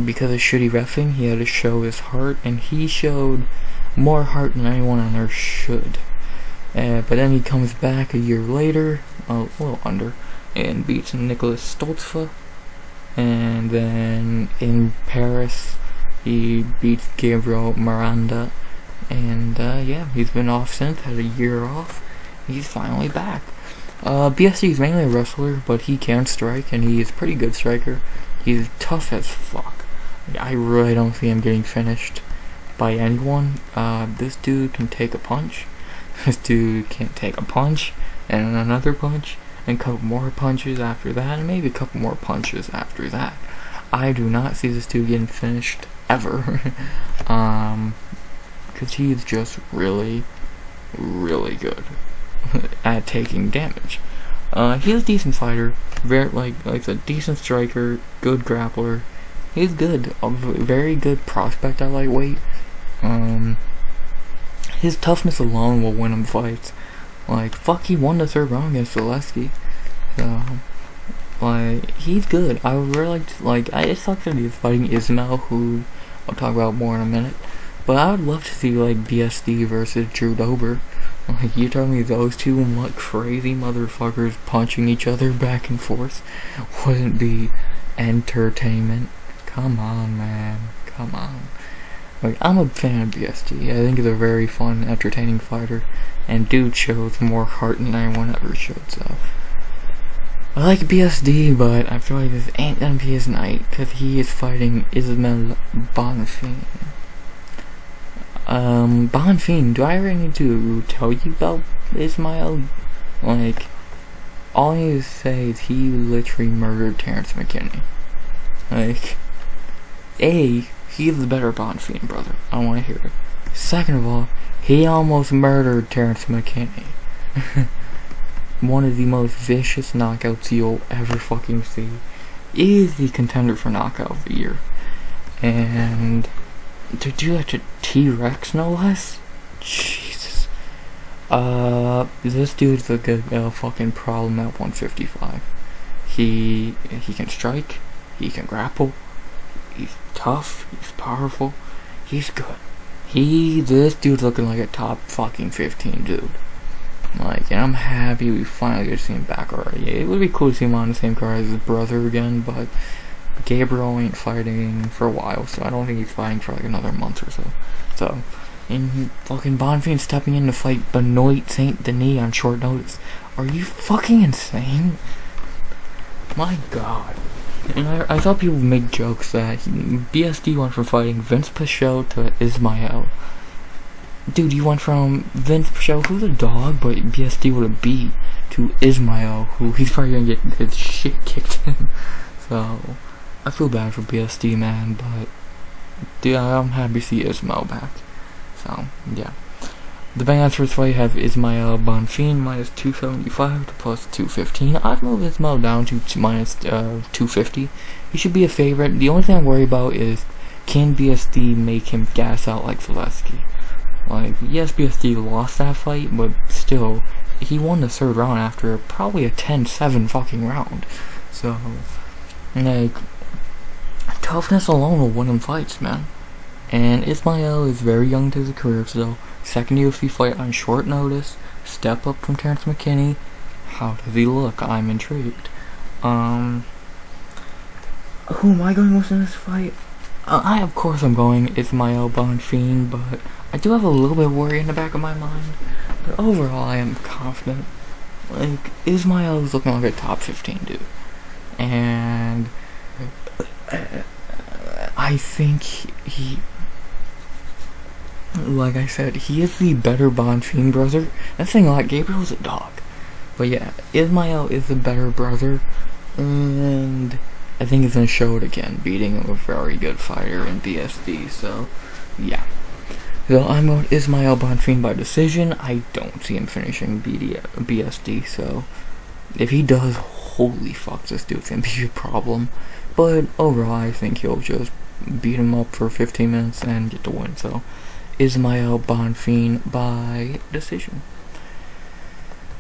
because of shitty reffing, he had to show his heart, and he showed more heart than anyone on earth should. But then he comes back a year later, a little under, and beats Nicholas Stoltzfus. And then in Paris, he beats Gabriel Miranda. And yeah, he's been off since, had a year off. He's finally back. BSD is mainly a wrestler, but he can strike, and he is a pretty good striker. He's tough as fuck. I really don't see him getting finished by anyone. This dude can take a punch. This dude can take a punch, and another punch, and a couple more punches after that, and maybe a couple more punches after that. I do not see this dude getting finished ever. Because he's just really, really good at taking damage. He's a decent fighter, very like a decent striker, good grappler. He's good, a very good prospect at lightweight. His toughness alone will win him fights. Like, fuck, he won the third round against Zaleski. So, like, he's good. I would really like to, it sucks that he's fighting Ismael, who I'll talk about more in a minute. But I would love to see, like, BSD versus Drew Dober. Like, you tell me those two and what crazy motherfuckers punching each other back and forth wouldn't be entertainment. Come on, man. Come on. Like, I'm a fan of BSD. I think he's a very fun, entertaining fighter. And dude shows more heart than anyone ever showed, so I like BSD, but I feel like this ain't gonna be his night, because he is fighting Ismael Bonfim. Bonfim, do I really need to tell you about Ismael? Like, all I need to say is he literally murdered Terrence McKinney. Like, he's the better Bonfim, brother. I don't want to hear it. Second of all, he almost murdered Terrence McKinney. One of the most vicious knockouts you'll ever fucking see. Is the contender for knockout of the year. And to do that to T-Rex, no less? Jesus. This dude's a good fucking problem at 155. He can strike, he can grapple, he's tough, he's powerful, he's good. This dude's looking like a top fucking 15 dude. Like, and I'm happy we finally get to see him back already. It would be cool to see him on the same card as his brother again, but Gabriel ain't fighting for a while, so I don't think he's fighting for like another month or so. So, and fucking Bonfim stepping in to fight Benoit Saint-Denis on short notice. Are you fucking insane? My god. And I thought people would make jokes that BSD went from fighting Vince Pichel to Ismael. Dude, you went from Vince Pichel, who's a dog, but BSD would have beat, to Ismael, who he's probably gonna get his shit kicked in. So, I feel bad for BSD, man, but dude, I'm happy to see Ismael back. So, yeah. The bangouts for this fight have Ismael Bonfim minus 275 to plus 215. I'd move Ismael down to minus 250. He should be a favorite. The only thing I worry about is, can BSD make him gas out like Zaleski? Like, yes, BSD lost that fight, but still, he won the third round after probably a 10-7 fucking round. So, like, toughness alone will win him fights, man. And Ismael is very young to his career, so second UFC fight on short notice, step up from Terrence McKinney. How does he look? I'm intrigued. Who am I going with in this fight? Of course I'm going Ismael Bonfim, but I do have a little bit of worry in the back of my mind. But overall, I am confident. Like, Ismael is looking like a top 15 dude. And I think he, like I said, he is the better Bonfim brother. That thing, like, Gabriel's a dog. But yeah, Ismael is the better brother. And I think he's gonna show it again, beating a very good fighter in BSD. So, yeah. So I'm going Ismael Bonfim by decision. I don't see him finishing BSD. So, if he does, holy fuck, this dude's gonna be a problem. But overall, I think he'll just beat him up for 15 minutes and get the win. So, Ismael Bonfim by decision.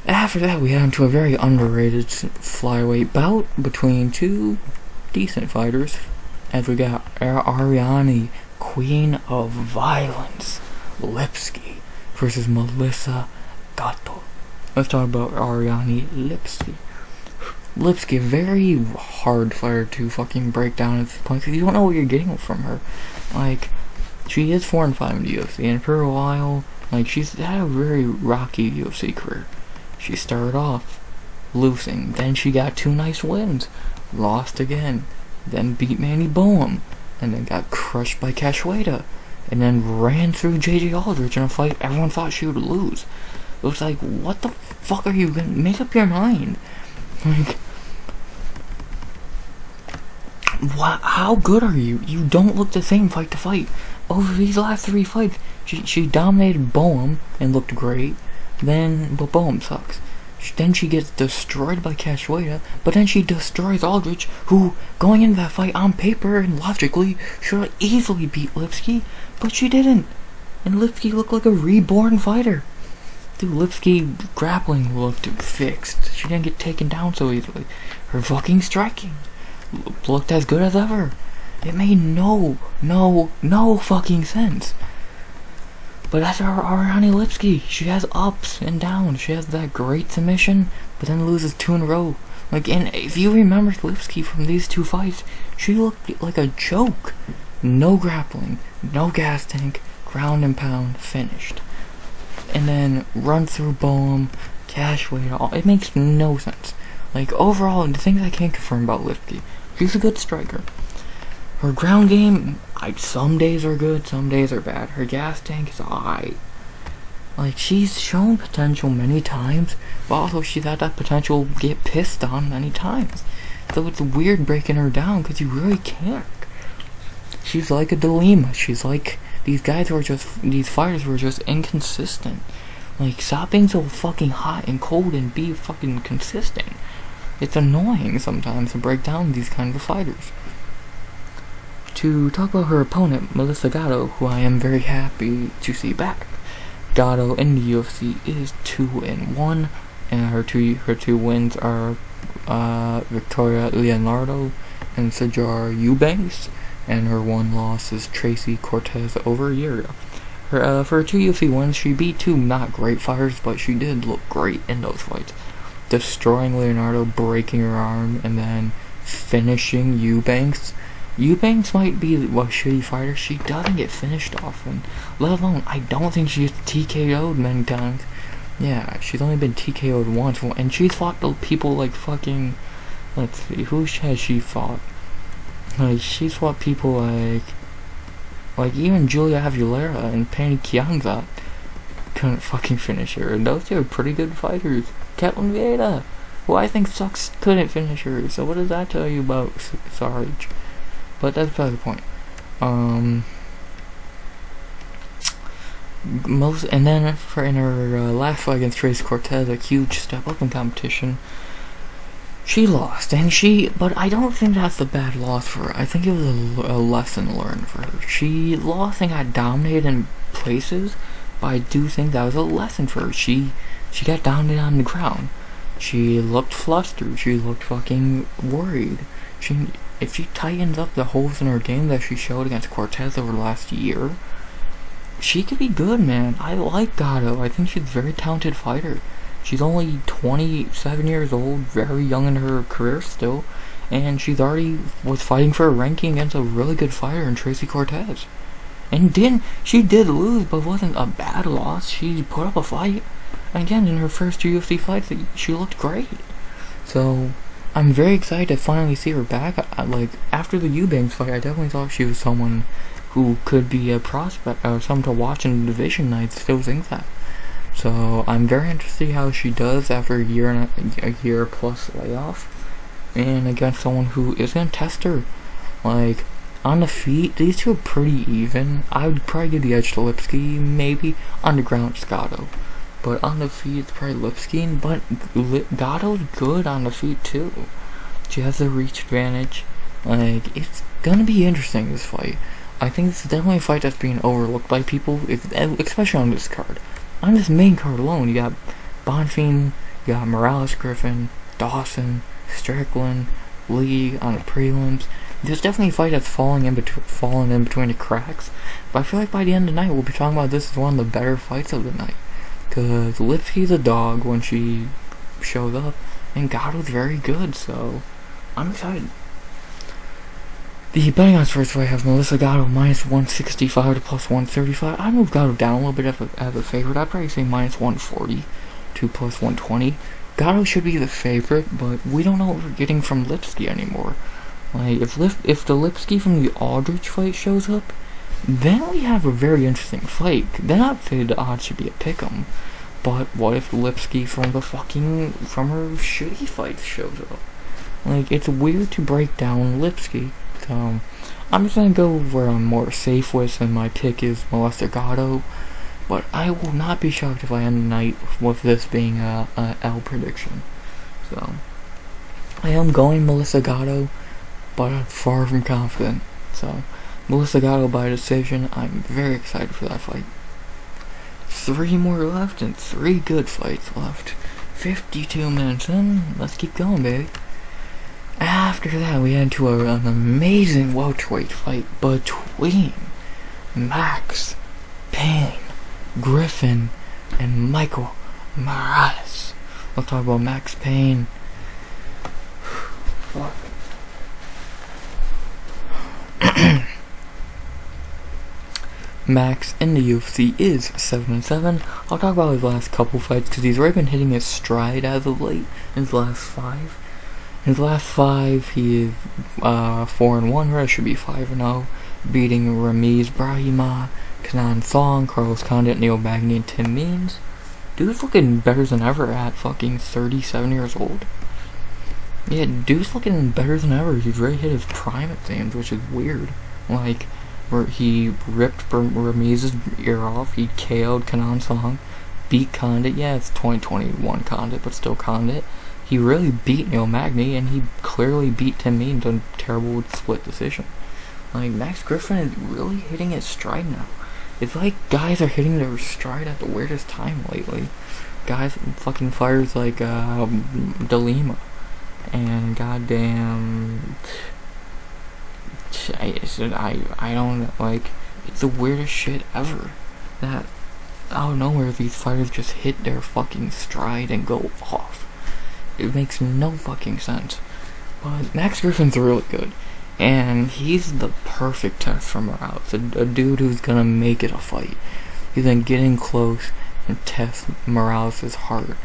After that, we head on to a very underrated flyweight bout between two decent fighters, as we got Ariane, Queen of Violence, Lipski, versus Melissa Gatto. Let's talk about Ariane Lipski. Lipski, a very hard fighter to fucking break down at this point, because you don't know what you're getting from her. Like, she is 4-5 in the UFC, and for a while, like, she's had a very rocky UFC career. She started off losing, then she got 2 nice wins, lost again, then beat Manny Boehm, and then got crushed by Cachoeira, and then ran through JJ Aldrich in a fight everyone thought she would lose. It was like, what the fuck are you gonna make up your mind? Like, what? How good are you? You don't look the same fight to fight. Over these last 3 fights, she dominated Boehm and looked great. But Boehm sucks. Then she gets destroyed by Cachoeira, but then she destroys Aldrich, who, going into that fight on paper and logically, should have easily beat Lipski, but she didn't. And Lipski looked like a reborn fighter. Dude, Lipski grappling looked fixed. She didn't get taken down so easily. Her fucking striking looked as good as ever. It made no fucking sense. But that's our Ariane Lipski. She has ups and downs. She has that great submission, but then loses 2 in a row. Like, and if you remember Lipski from these 2 fights, she looked like a joke. No grappling, no gas tank, ground and pound, finished. And then run through Boehm, Cachoeira. It makes no sense. Like, overall, the things I can't confirm about Lipski, she's a good striker. Her ground game, some days are good, some days are bad. Her gas tank is alright. Like, she's shown potential many times, but also she's had that potential get pissed on many times. So it's weird breaking her down, because you really can't. She's like a dilemma. She's like these guys who are just, these fighters who are just inconsistent. Like, stop being so fucking hot and cold and be fucking consistent. It's annoying sometimes to break down these kinds of fighters. To talk about her opponent, Melissa Gatto, who I am very happy to see back. Gatto in the UFC is 2-1, and her two wins are Victoria Leonardo and Sajar Eubanks, and her 1 loss is Tracy Cortez over a year ago. For her 2 UFC wins, she beat 2 not great fighters, but she did look great in those fights. Destroying Leonardo, breaking her arm, and then finishing Eubanks. Eubanks might be a shitty fighter. She doesn't get finished often. Let alone, I don't think she gets TKO'd many times. Yeah, she's only been TKO'd once, and she's fought people like fucking, let's see, who has she fought? Like, she's fought people like even Julia Aguilera and Penny Kianza couldn't fucking finish her, and those two are pretty good fighters. Ketlin Vieira, who I think sucks, couldn't finish her, so what does that tell you about Sarge? But that's beside the point. And then in her last fight against Tracy Cortez, a huge step up in competition, she lost, but I don't think that's a bad loss for her. I think it was a lesson learned for her. She lost and got dominated in places, but I do think that was a lesson for her. She got down on the ground. She looked flustered. She looked fucking worried. If she tightens up the holes in her game that she showed against Cortez over the last year, she could be good, man. I like Gatto. I think she's a very talented fighter. She's only 27 years old, very young in her career still, and she's already was fighting for a ranking against a really good fighter in Tracy Cortez. And she did lose, but wasn't a bad loss. She put up a fight. And again, in her first two UFC fights, she looked great. So, I'm very excited to finally see her back. Like, after the Eubanks fight, I definitely thought she was someone who could be a prospect, or someone to watch in the division. I still think that. So, I'm very interested to see how she does after a year plus layoff. And against someone who is going to test her. Like, on the feet, these two are pretty even. I would probably give the edge to Lipski, maybe. On the ground, it's Gatto. But on the feet, it's probably Lipski. But Gatto's good on the feet, too. She has the reach advantage. Like, it's gonna be interesting, this fight. I think it's definitely a fight that's being overlooked by people, especially on this card. On this main card alone, you got Bonfim, you got Morales Griffin, Dawson, Strickland, Lee on the prelims. There's definitely a fight that's falling in between the cracks. But I feel like by the end of the night, we'll be talking about this as one of the better fights of the night. Because Lipski's a dog when she shows up, and Gatto's very good, so I'm excited. The betting odds for this fight have Melissa Gatto minus 165 to plus 135. I moved Gatto down a little bit as a favorite. I'd probably say minus 140 to plus 120. Gatto should be the favorite, but we don't know what we're getting from Lipski anymore. Like, if the Lipski from the Aldrich fight shows up, then we have a very interesting fight. Then I'd say the odds should be a pick'em. But what if Lipski from her shitty fight shows up? Like, it's weird to break down Lipski. So, I'm just gonna go where I'm more safe with, and my pick is Melissa Gatto. But I will not be shocked if I end the night with this being a L prediction. So, I am going Melissa Gatto, but I'm far from confident. So, Melissa Gatto by decision. I'm very excited for that fight. 3 more left and 3 good fights left. 52 minutes in. Let's keep going, baby. After that, we head to an amazing welterweight fight between Max Payne, Griffin, and Michael Morales. Let's talk about Max Payne. Fuck. Max in the UFC is 7-7. I'll talk about his last couple fights because he's already been hitting his stride as of late in his last 5. In his last 5, he is 4-1, or it should be 5-0, beating Ramiz Brahima, Kenan Song, Carlos Condit, Neil Magny, and Tim Means. Dude's looking better than ever at fucking 37 years old. Yeah, dude's looking better than ever. He's already hit his prime, it seems, which is weird. Like, where he ripped Ramiz's ear off, he KO'd Kenan Song, beat Condit. Yeah, it's 2021 Condit, but still Condit. He really beat Neil Magny, and he clearly beat Tim Means on a terrible split decision. Like, Max Griffin is really hitting his stride now. It's like guys are hitting their stride at the weirdest time lately. Guys, fucking fighters like DeLima and goddamn, I don't, like, it's the weirdest shit ever. That out of nowhere these fighters just hit their fucking stride and go off. It makes no fucking sense. But Max Griffin's really good. And he's the perfect test for Morales. A dude who's gonna make it a fight. He's gonna get in close and test Morales' heart,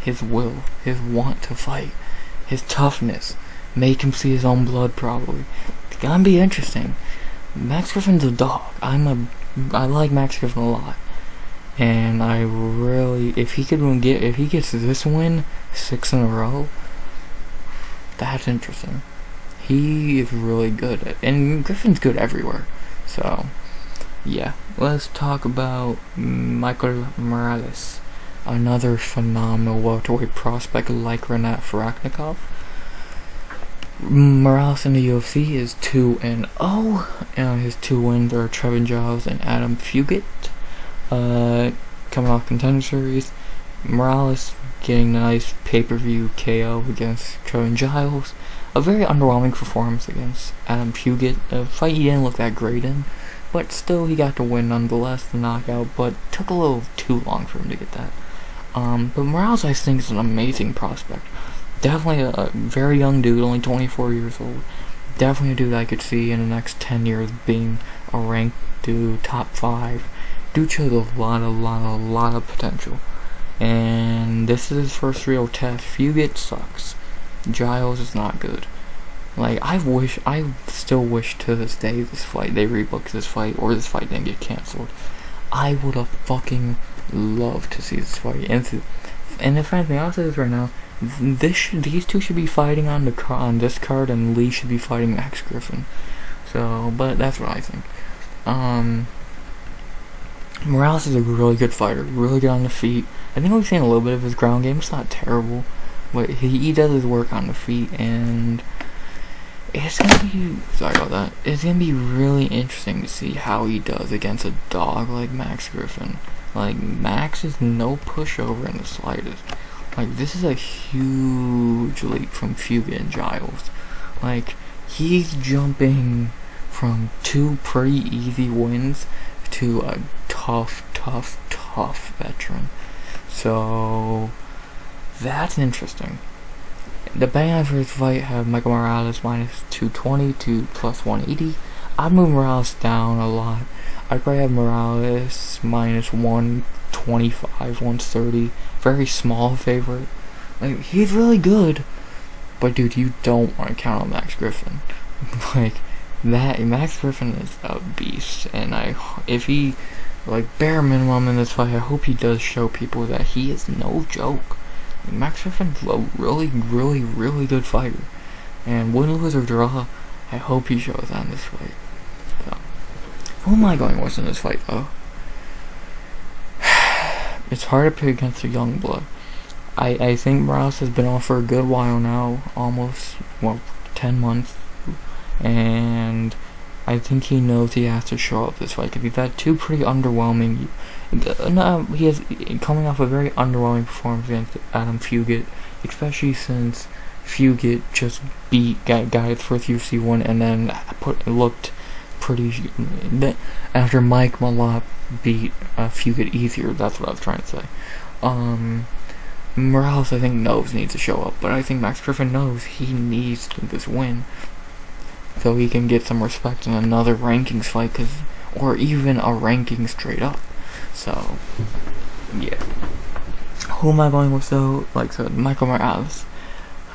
his will, his want to fight, his toughness. Make him see his own blood, probably. It's gonna be interesting. Max Griffin's a dog. I like Max Griffin a lot. And I really, if he gets this win 6 in a row, that's interesting. He is really good at, and Griffin's good everywhere. So, yeah. Let's talk about Michael Morales, another phenomenal welterweight prospect like Rinat Fakhretdinov. Morales in the UFC is 2-0. His 2 wins are Trevin Giles and Adam Fugit. coming off Contender Series. Morales getting a nice pay-per-view KO against Kevin Giles. A very underwhelming performance against Adam Puget. A fight he didn't look that great in, but still he got the win nonetheless, the knockout, but took a little too long for him to get that. But Morales, I think, is an amazing prospect. Definitely a very young dude, only 24 years old. Definitely a dude I could see in the next 10 years being a ranked dude, top 5. Dude shows a lot of potential. And this is his first real test. Fugit sucks. Giles is not good. Like, I still wish to this day they rebooked this fight, or this fight didn't get cancelled. I would have fucking loved to see this fight. And if anything, I'll say this right now, these two should be fighting on this card, and Lee should be fighting Max Griffin. So, but that's what I think. Morales is a really good fighter, really good on the feet. I think we've seen a little bit of his ground game. It's not terrible, but he does his work on the feet, and it's gonna be, sorry about that, it's gonna be really interesting to see how he does against a dog like Max Griffin. Like, Max is no pushover in the slightest. Like, this is a huge leap from Fugit and Giles. Like, he's jumping from 2 pretty easy wins to a tough veteran. So, that's interesting. The betting odds for this fight have Michael Morales minus 220 to plus 180. I'd move Morales down a lot. I'd probably have Morales minus 125, 130. Very small favorite. Like, he's really good. But dude, you don't want to count on Max Griffin. Like, Max Griffin is a beast. And if he, like, bare minimum in this fight, I hope he does show people that he is no joke. Max Griffin's a really good fighter. And win, lose, or draw, I hope he shows that in this fight. So, who am I going with in this fight, though? It's hard to pick against a young blood. I think Morales has been off for a good while now, almost, 10 months. And I think he knows he has to show up this fight, because he's had 2 pretty underwhelming. He is coming off a very underwhelming performance against Adam Fugit, especially since Fugit just got his first UFC win, and then looked pretty. After Mike Malott beat Fugit easier, that's what I was trying to say. Morales, I think, needs to show up, but I think Max Griffin knows he needs this win, so he can get some respect in another rankings fight, or even a ranking straight up. So, yeah. Who am I going with, though? Like I said, Michael Morales.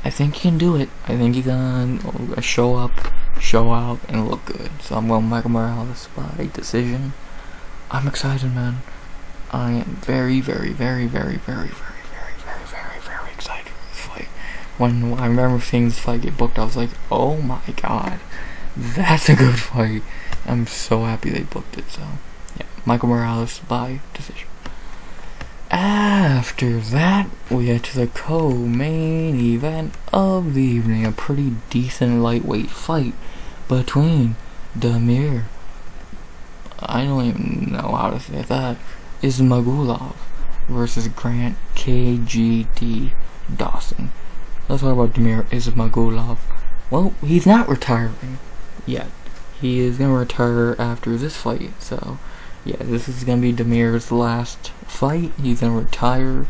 I think he can do it. I think he can show up, show out, and look good. So I'm going Michael Morales by decision. I'm excited, man. I am very excited for this fight. When I remember seeing this fight get booked, I was like, oh my god, that's a good fight. I'm so happy they booked it. So, yeah, Michael Morales by decision. After that, we get to the co-main event of the evening. A pretty decent lightweight fight between Damir, I don't even know how to say that, Ismagulov versus Grant KGD Dawson. Let's talk about Damir Ismagulov. Well, he's not retiring yet. He is going to retire after this fight, so yeah, this is going to be Damir's last fight. He's going to retire.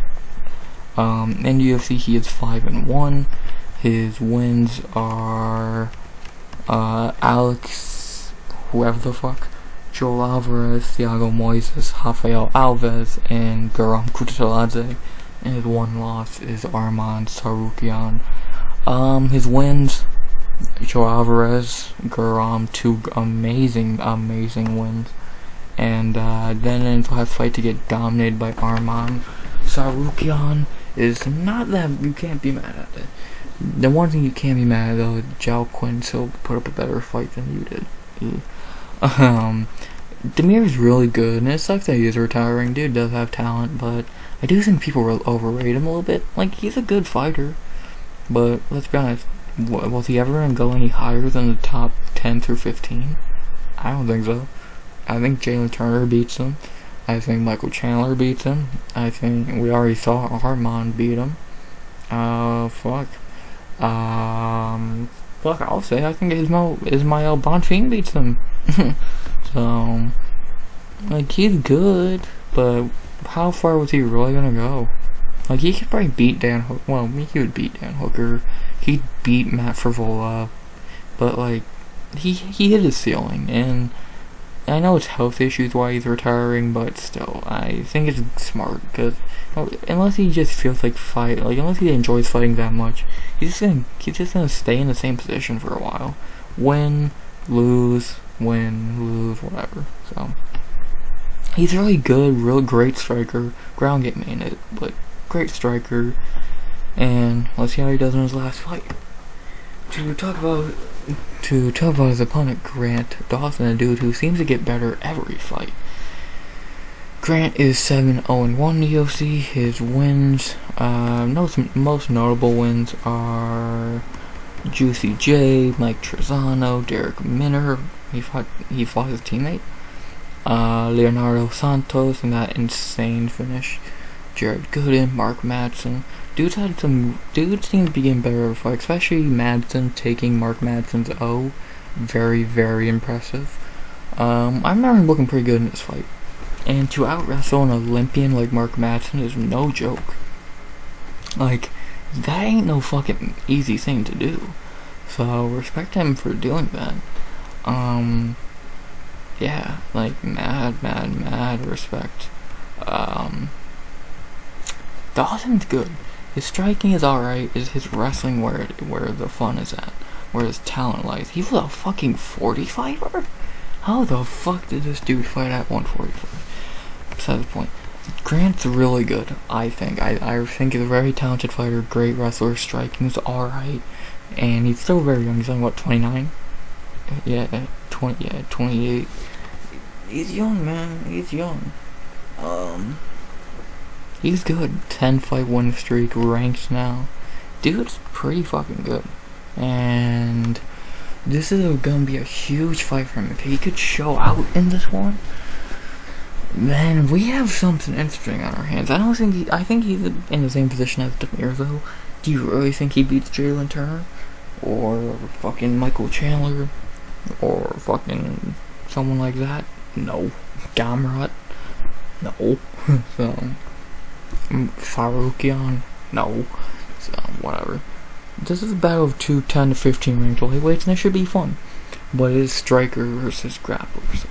In UFC, he is 5-1. His wins are Alex, whoever the fuck, Joel Alvarez, Thiago Moises, Rafael Alves, and Guram Kutateladze. And his one loss is Arman Sarukian. His wins, Joel Alvarez, Guram, 2 amazing wins. And then in his last fight to get dominated by Arman Sarukian is not that, you can't be mad at it. The one thing you can't be mad at, though, Jao Quinn still put up a better fight than you did. Damir is really good, and it sucks that he is retiring. Dude does have talent, but I do think people overrate him a little bit. Like, he's a good fighter, but let's be honest, was he ever going to go any higher than the top 10 through 15? I don't think so. I think Jalen Turner beats him. I think Michael Chandler beats him. I think we already saw Arman beat him. Fuck. I'll say I think Ismael Bonfim beats him. So, like, he's good, but how far was he really gonna go? Like, he could probably beat Dan Hooker. Well, he would beat Dan Hooker. He'd beat Matt Frivola. But, like, he hit his ceiling. And I know it's health issues why he's retiring, but still, I think it's smart. Because unless he just feels like unless he enjoys fighting that much, he's just gonna stay in the same position for a while. Win, lose, whatever. So, he's really good, real great striker. Ground game ain't it, but great striker. And let's see how he does in his last fight. To talk about his opponent, Grant Dawson, a dude who seems to get better every fight. Grant is 7-0-1 in the UFC. His wins, most notable wins are Juicy J, Mike Trezano, Derek Minner. He fought his teammate. Leonardo Santos in that insane finish. Jared Gooden, Mark Madsen. Dudes seem to be getting better every fight, especially Madsen taking Mark Madsen's O. Very, very impressive. I remember him looking pretty good in this fight. And to out-wrestle an Olympian like Mark Madsen is no joke. Like, that ain't no fucking easy thing to do. So, respect him for doing that. Yeah, like, mad respect. Dawson's good. His striking is alright. Is his wrestling where the fun is at, where his talent lies. He was a fucking 45er? How the fuck did this dude fight at 145? Besides the point. Grant's really good, I think. I think he's a very talented fighter, great wrestler, striking is alright. And he's still very young. He's only, what, 29? Yeah, 28. He's young, man. He's young. He's good. 10-fight win streak, ranked now. Dude's pretty fucking good. And this is gonna be a huge fight for him. If he could show out in this one, then we have something interesting on our hands. I think he's in the same position as Demir, though. Do you really think he beats Jalen Turner? Or fucking Michael Chandler? Or fucking someone like that? No. Gamrot? No. So, Faruqian? No. So, whatever. This is a battle of two 10 to 15 ranked heavyweights, and it should be fun. But it is striker versus grappler, so.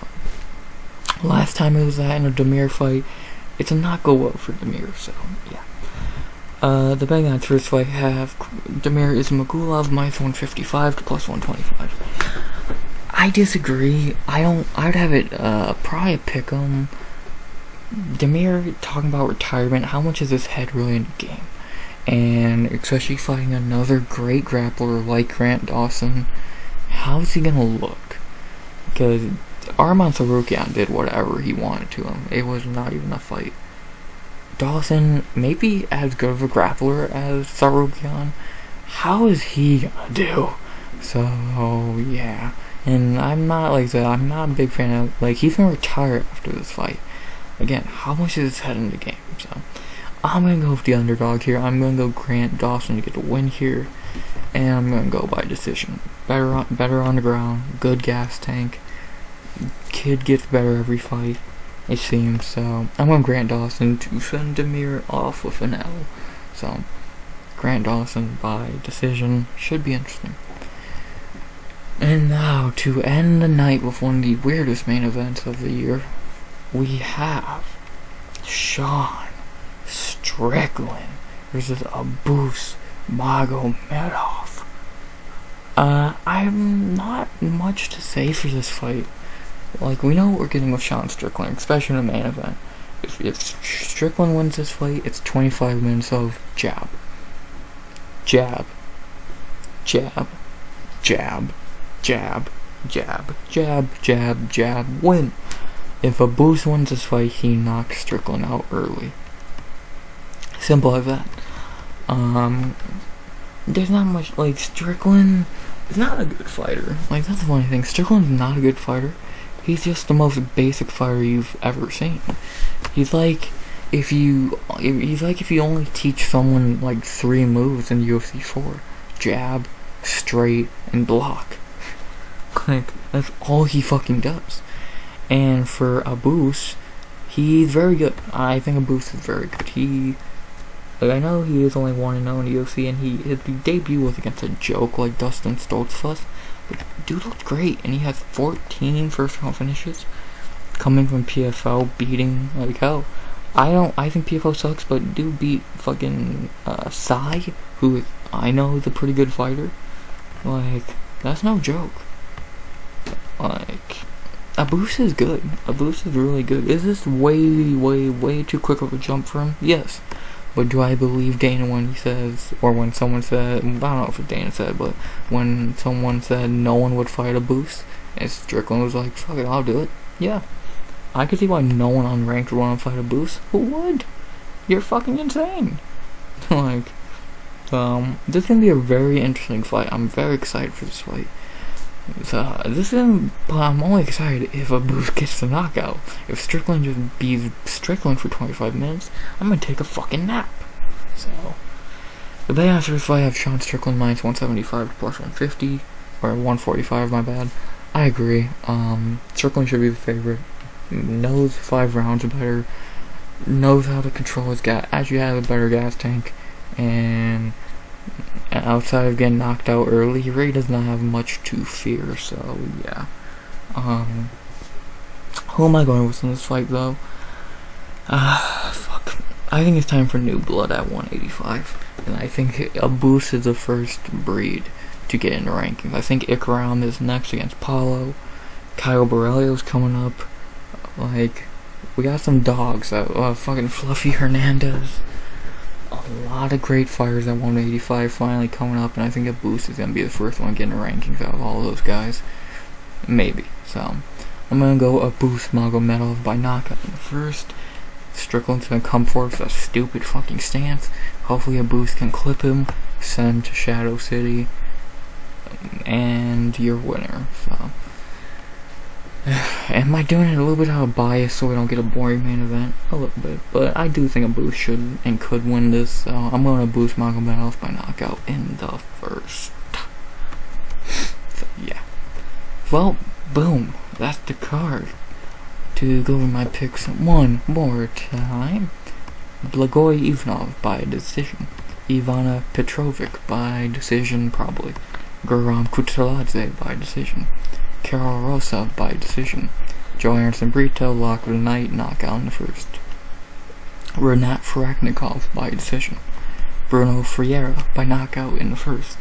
Last time it was that in a Demir fight, it did not go well for Demir, so, yeah. The betting odds for this fight have Demir Ismagulov minus 155 to plus 125. I disagree. I'd have it, probably a pick'em. Demir talking about retirement, how much is his head really in the game? And especially fighting another great grappler like Grant Dawson, how's he gonna look? Because Arman Tsarukyan did whatever he wanted to him. It was not even a fight. Dawson, maybe as good of a grappler as Tsarukyan, how is he gonna do? So, yeah. And I'm not like that. I'm not a big fan of, like, he's gonna retire after this fight. Again, how much is his head in the game? So, I'm gonna go with the underdog here. I'm gonna go Grant Dawson to get the win here, and I'm gonna go by decision. Better on the ground, good gas tank. Kid gets better every fight, it seems. So I'm going Grant Dawson to send Demir off with an L. So Grant Dawson by decision should be interesting. And now to end the night with one of the weirdest main events of the year, we have Sean Strickland versus Abus Magomedov. I'm not much to say for this fight. Like, we know what we're getting with Sean Strickland, especially in the main event. If Strickland wins this fight, it's 25 minutes of jab. Jab. Jab. Jab. Jab. Jab. Jab. Jab. Jab. Win. If Abus wins this fight, he knocks Strickland out early. Simple as that. There's not much, like, Strickland is not a good fighter. Like, that's the funny thing. Strickland's not a good fighter. he's just the most basic fighter you've ever seen. He's like if you only teach someone like 3 moves in UFC 4: jab, straight, and block. Like, that's all he fucking does. And for Abus, he's very good. I think Abus is very good. I know he is only 1-0 in the UFC, and his debut was against a joke like Dustin Stoltzfus, but dude looked great, and he has 14 first-round finishes, coming from PFL, beating like hell. I think PFL sucks, but dude beat fucking Sai, who I know is a pretty good fighter. Like, that's no joke. Like, Abus is good. Abus is really good. Is this way too quick of a jump for him? Yes. But do I believe Dana when he says, or when someone said, I don't know if it's Dana said, but when someone said no one would fight Abus, and Strickland was like, fuck it, I'll do it. Yeah. I could see why no one unranked would want to fight Abus. Who would? You're fucking insane. Like, this is gonna be a very interesting fight. I'm very excited for this fight. But I'm only excited if Abus gets the knockout. If Strickland just beats Strickland for 25 minutes, I'm gonna take a fucking nap. So, the bet after this fight, I have Sean Strickland minus 175 to plus 150, or 145, my bad. I agree. Strickland should be the favorite. Knows 5 rounds better. Knows how to control his gas. Actually has a better gas tank, and outside of getting knocked out early, he really does not have much to fear, so yeah. Who am I going with in this fight, though? Fuck. I think it's time for new blood at 185, and I think Abus is the first breed to get in the rankings. I think Ikram is next against Paulo. Kyle Borrellio's coming up. Like, we got some dogs. Fucking Fluffy Hernandez. A lot of great fighters at 185 finally coming up, and I think Abus is going to be the first one getting the rankings out of all of those guys. Maybe. So, I'm going to go Abus Magomedov by knockout in the first. Strickland's going to come forward with a stupid fucking stance. Hopefully Abus can clip him, send him to Shadow City, and your winner. So, am I doing it a little bit out of bias so we don't get a boring main event? A little bit, but I do think Abus should and could win this, so I'm going to Abus Magomedov by knockout in the first. So, yeah. Well, boom, that's the card. To go over my picks one more time: Blagoy Ivanov by decision. Ivana Petrović by decision, probably. Guram Kutateladze by decision. Karol Rosa by decision. Joanderson Brito, lock of the night, knockout in the first. Rinat Fakhretdinov by decision. Brunno Ferreira by knockout in the first.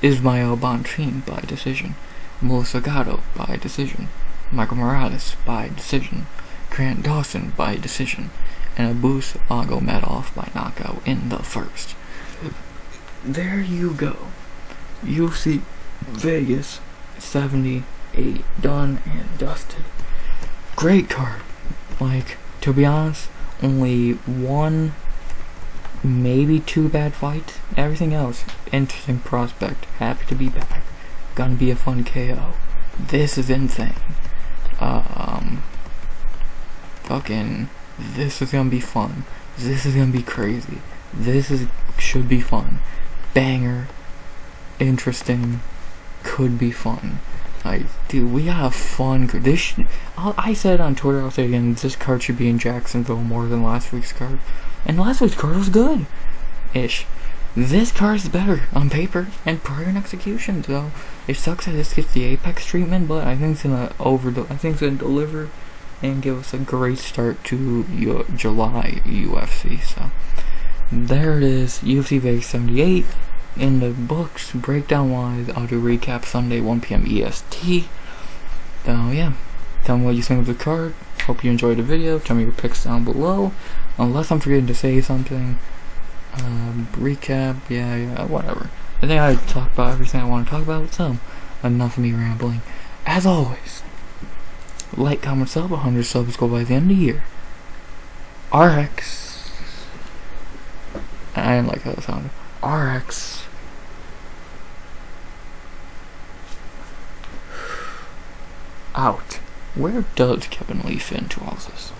Ismael Bonfim by decision. Melissa Gatto by decision. Michael Morales by decision. Grant Dawson by decision. And Abus Magomedov by knockout in the first. There you go. UFC Vegas 78 done and dusted. Great card. Like, to be honest, only 1, maybe 2 bad fights. Everything else, interesting prospect. Happy to be back. Gonna be a fun KO. This is insane. Fucking, this is gonna be fun. This is gonna be crazy. Should be fun. Banger. Interesting. Could be fun. Like, dude, we got a fun. I said it on Twitter. I'll say it again. This card should be in Jacksonville more than last week's card, and last week's card was good, ish. This card is better on paper and prior in execution. So it sucks that this gets the Apex treatment, but I think it's gonna deliver and give us a great start to July UFC. So there it is, UFC Vegas 78. In the books, breakdown wise, I'll do recap Sunday 1 p.m. EST. So yeah, tell me what you think of the card. Hope you enjoyed the video. Tell me your picks down below. Unless I'm forgetting to say something. Recap, yeah, whatever. I think I talked about everything I want to talk about, so enough of me rambling. As always, like, comment, sub. 100 subs go by the end of the year. RX. I didn't like how that sounded. RX. Out. Where does Kevin Lee fit into all this?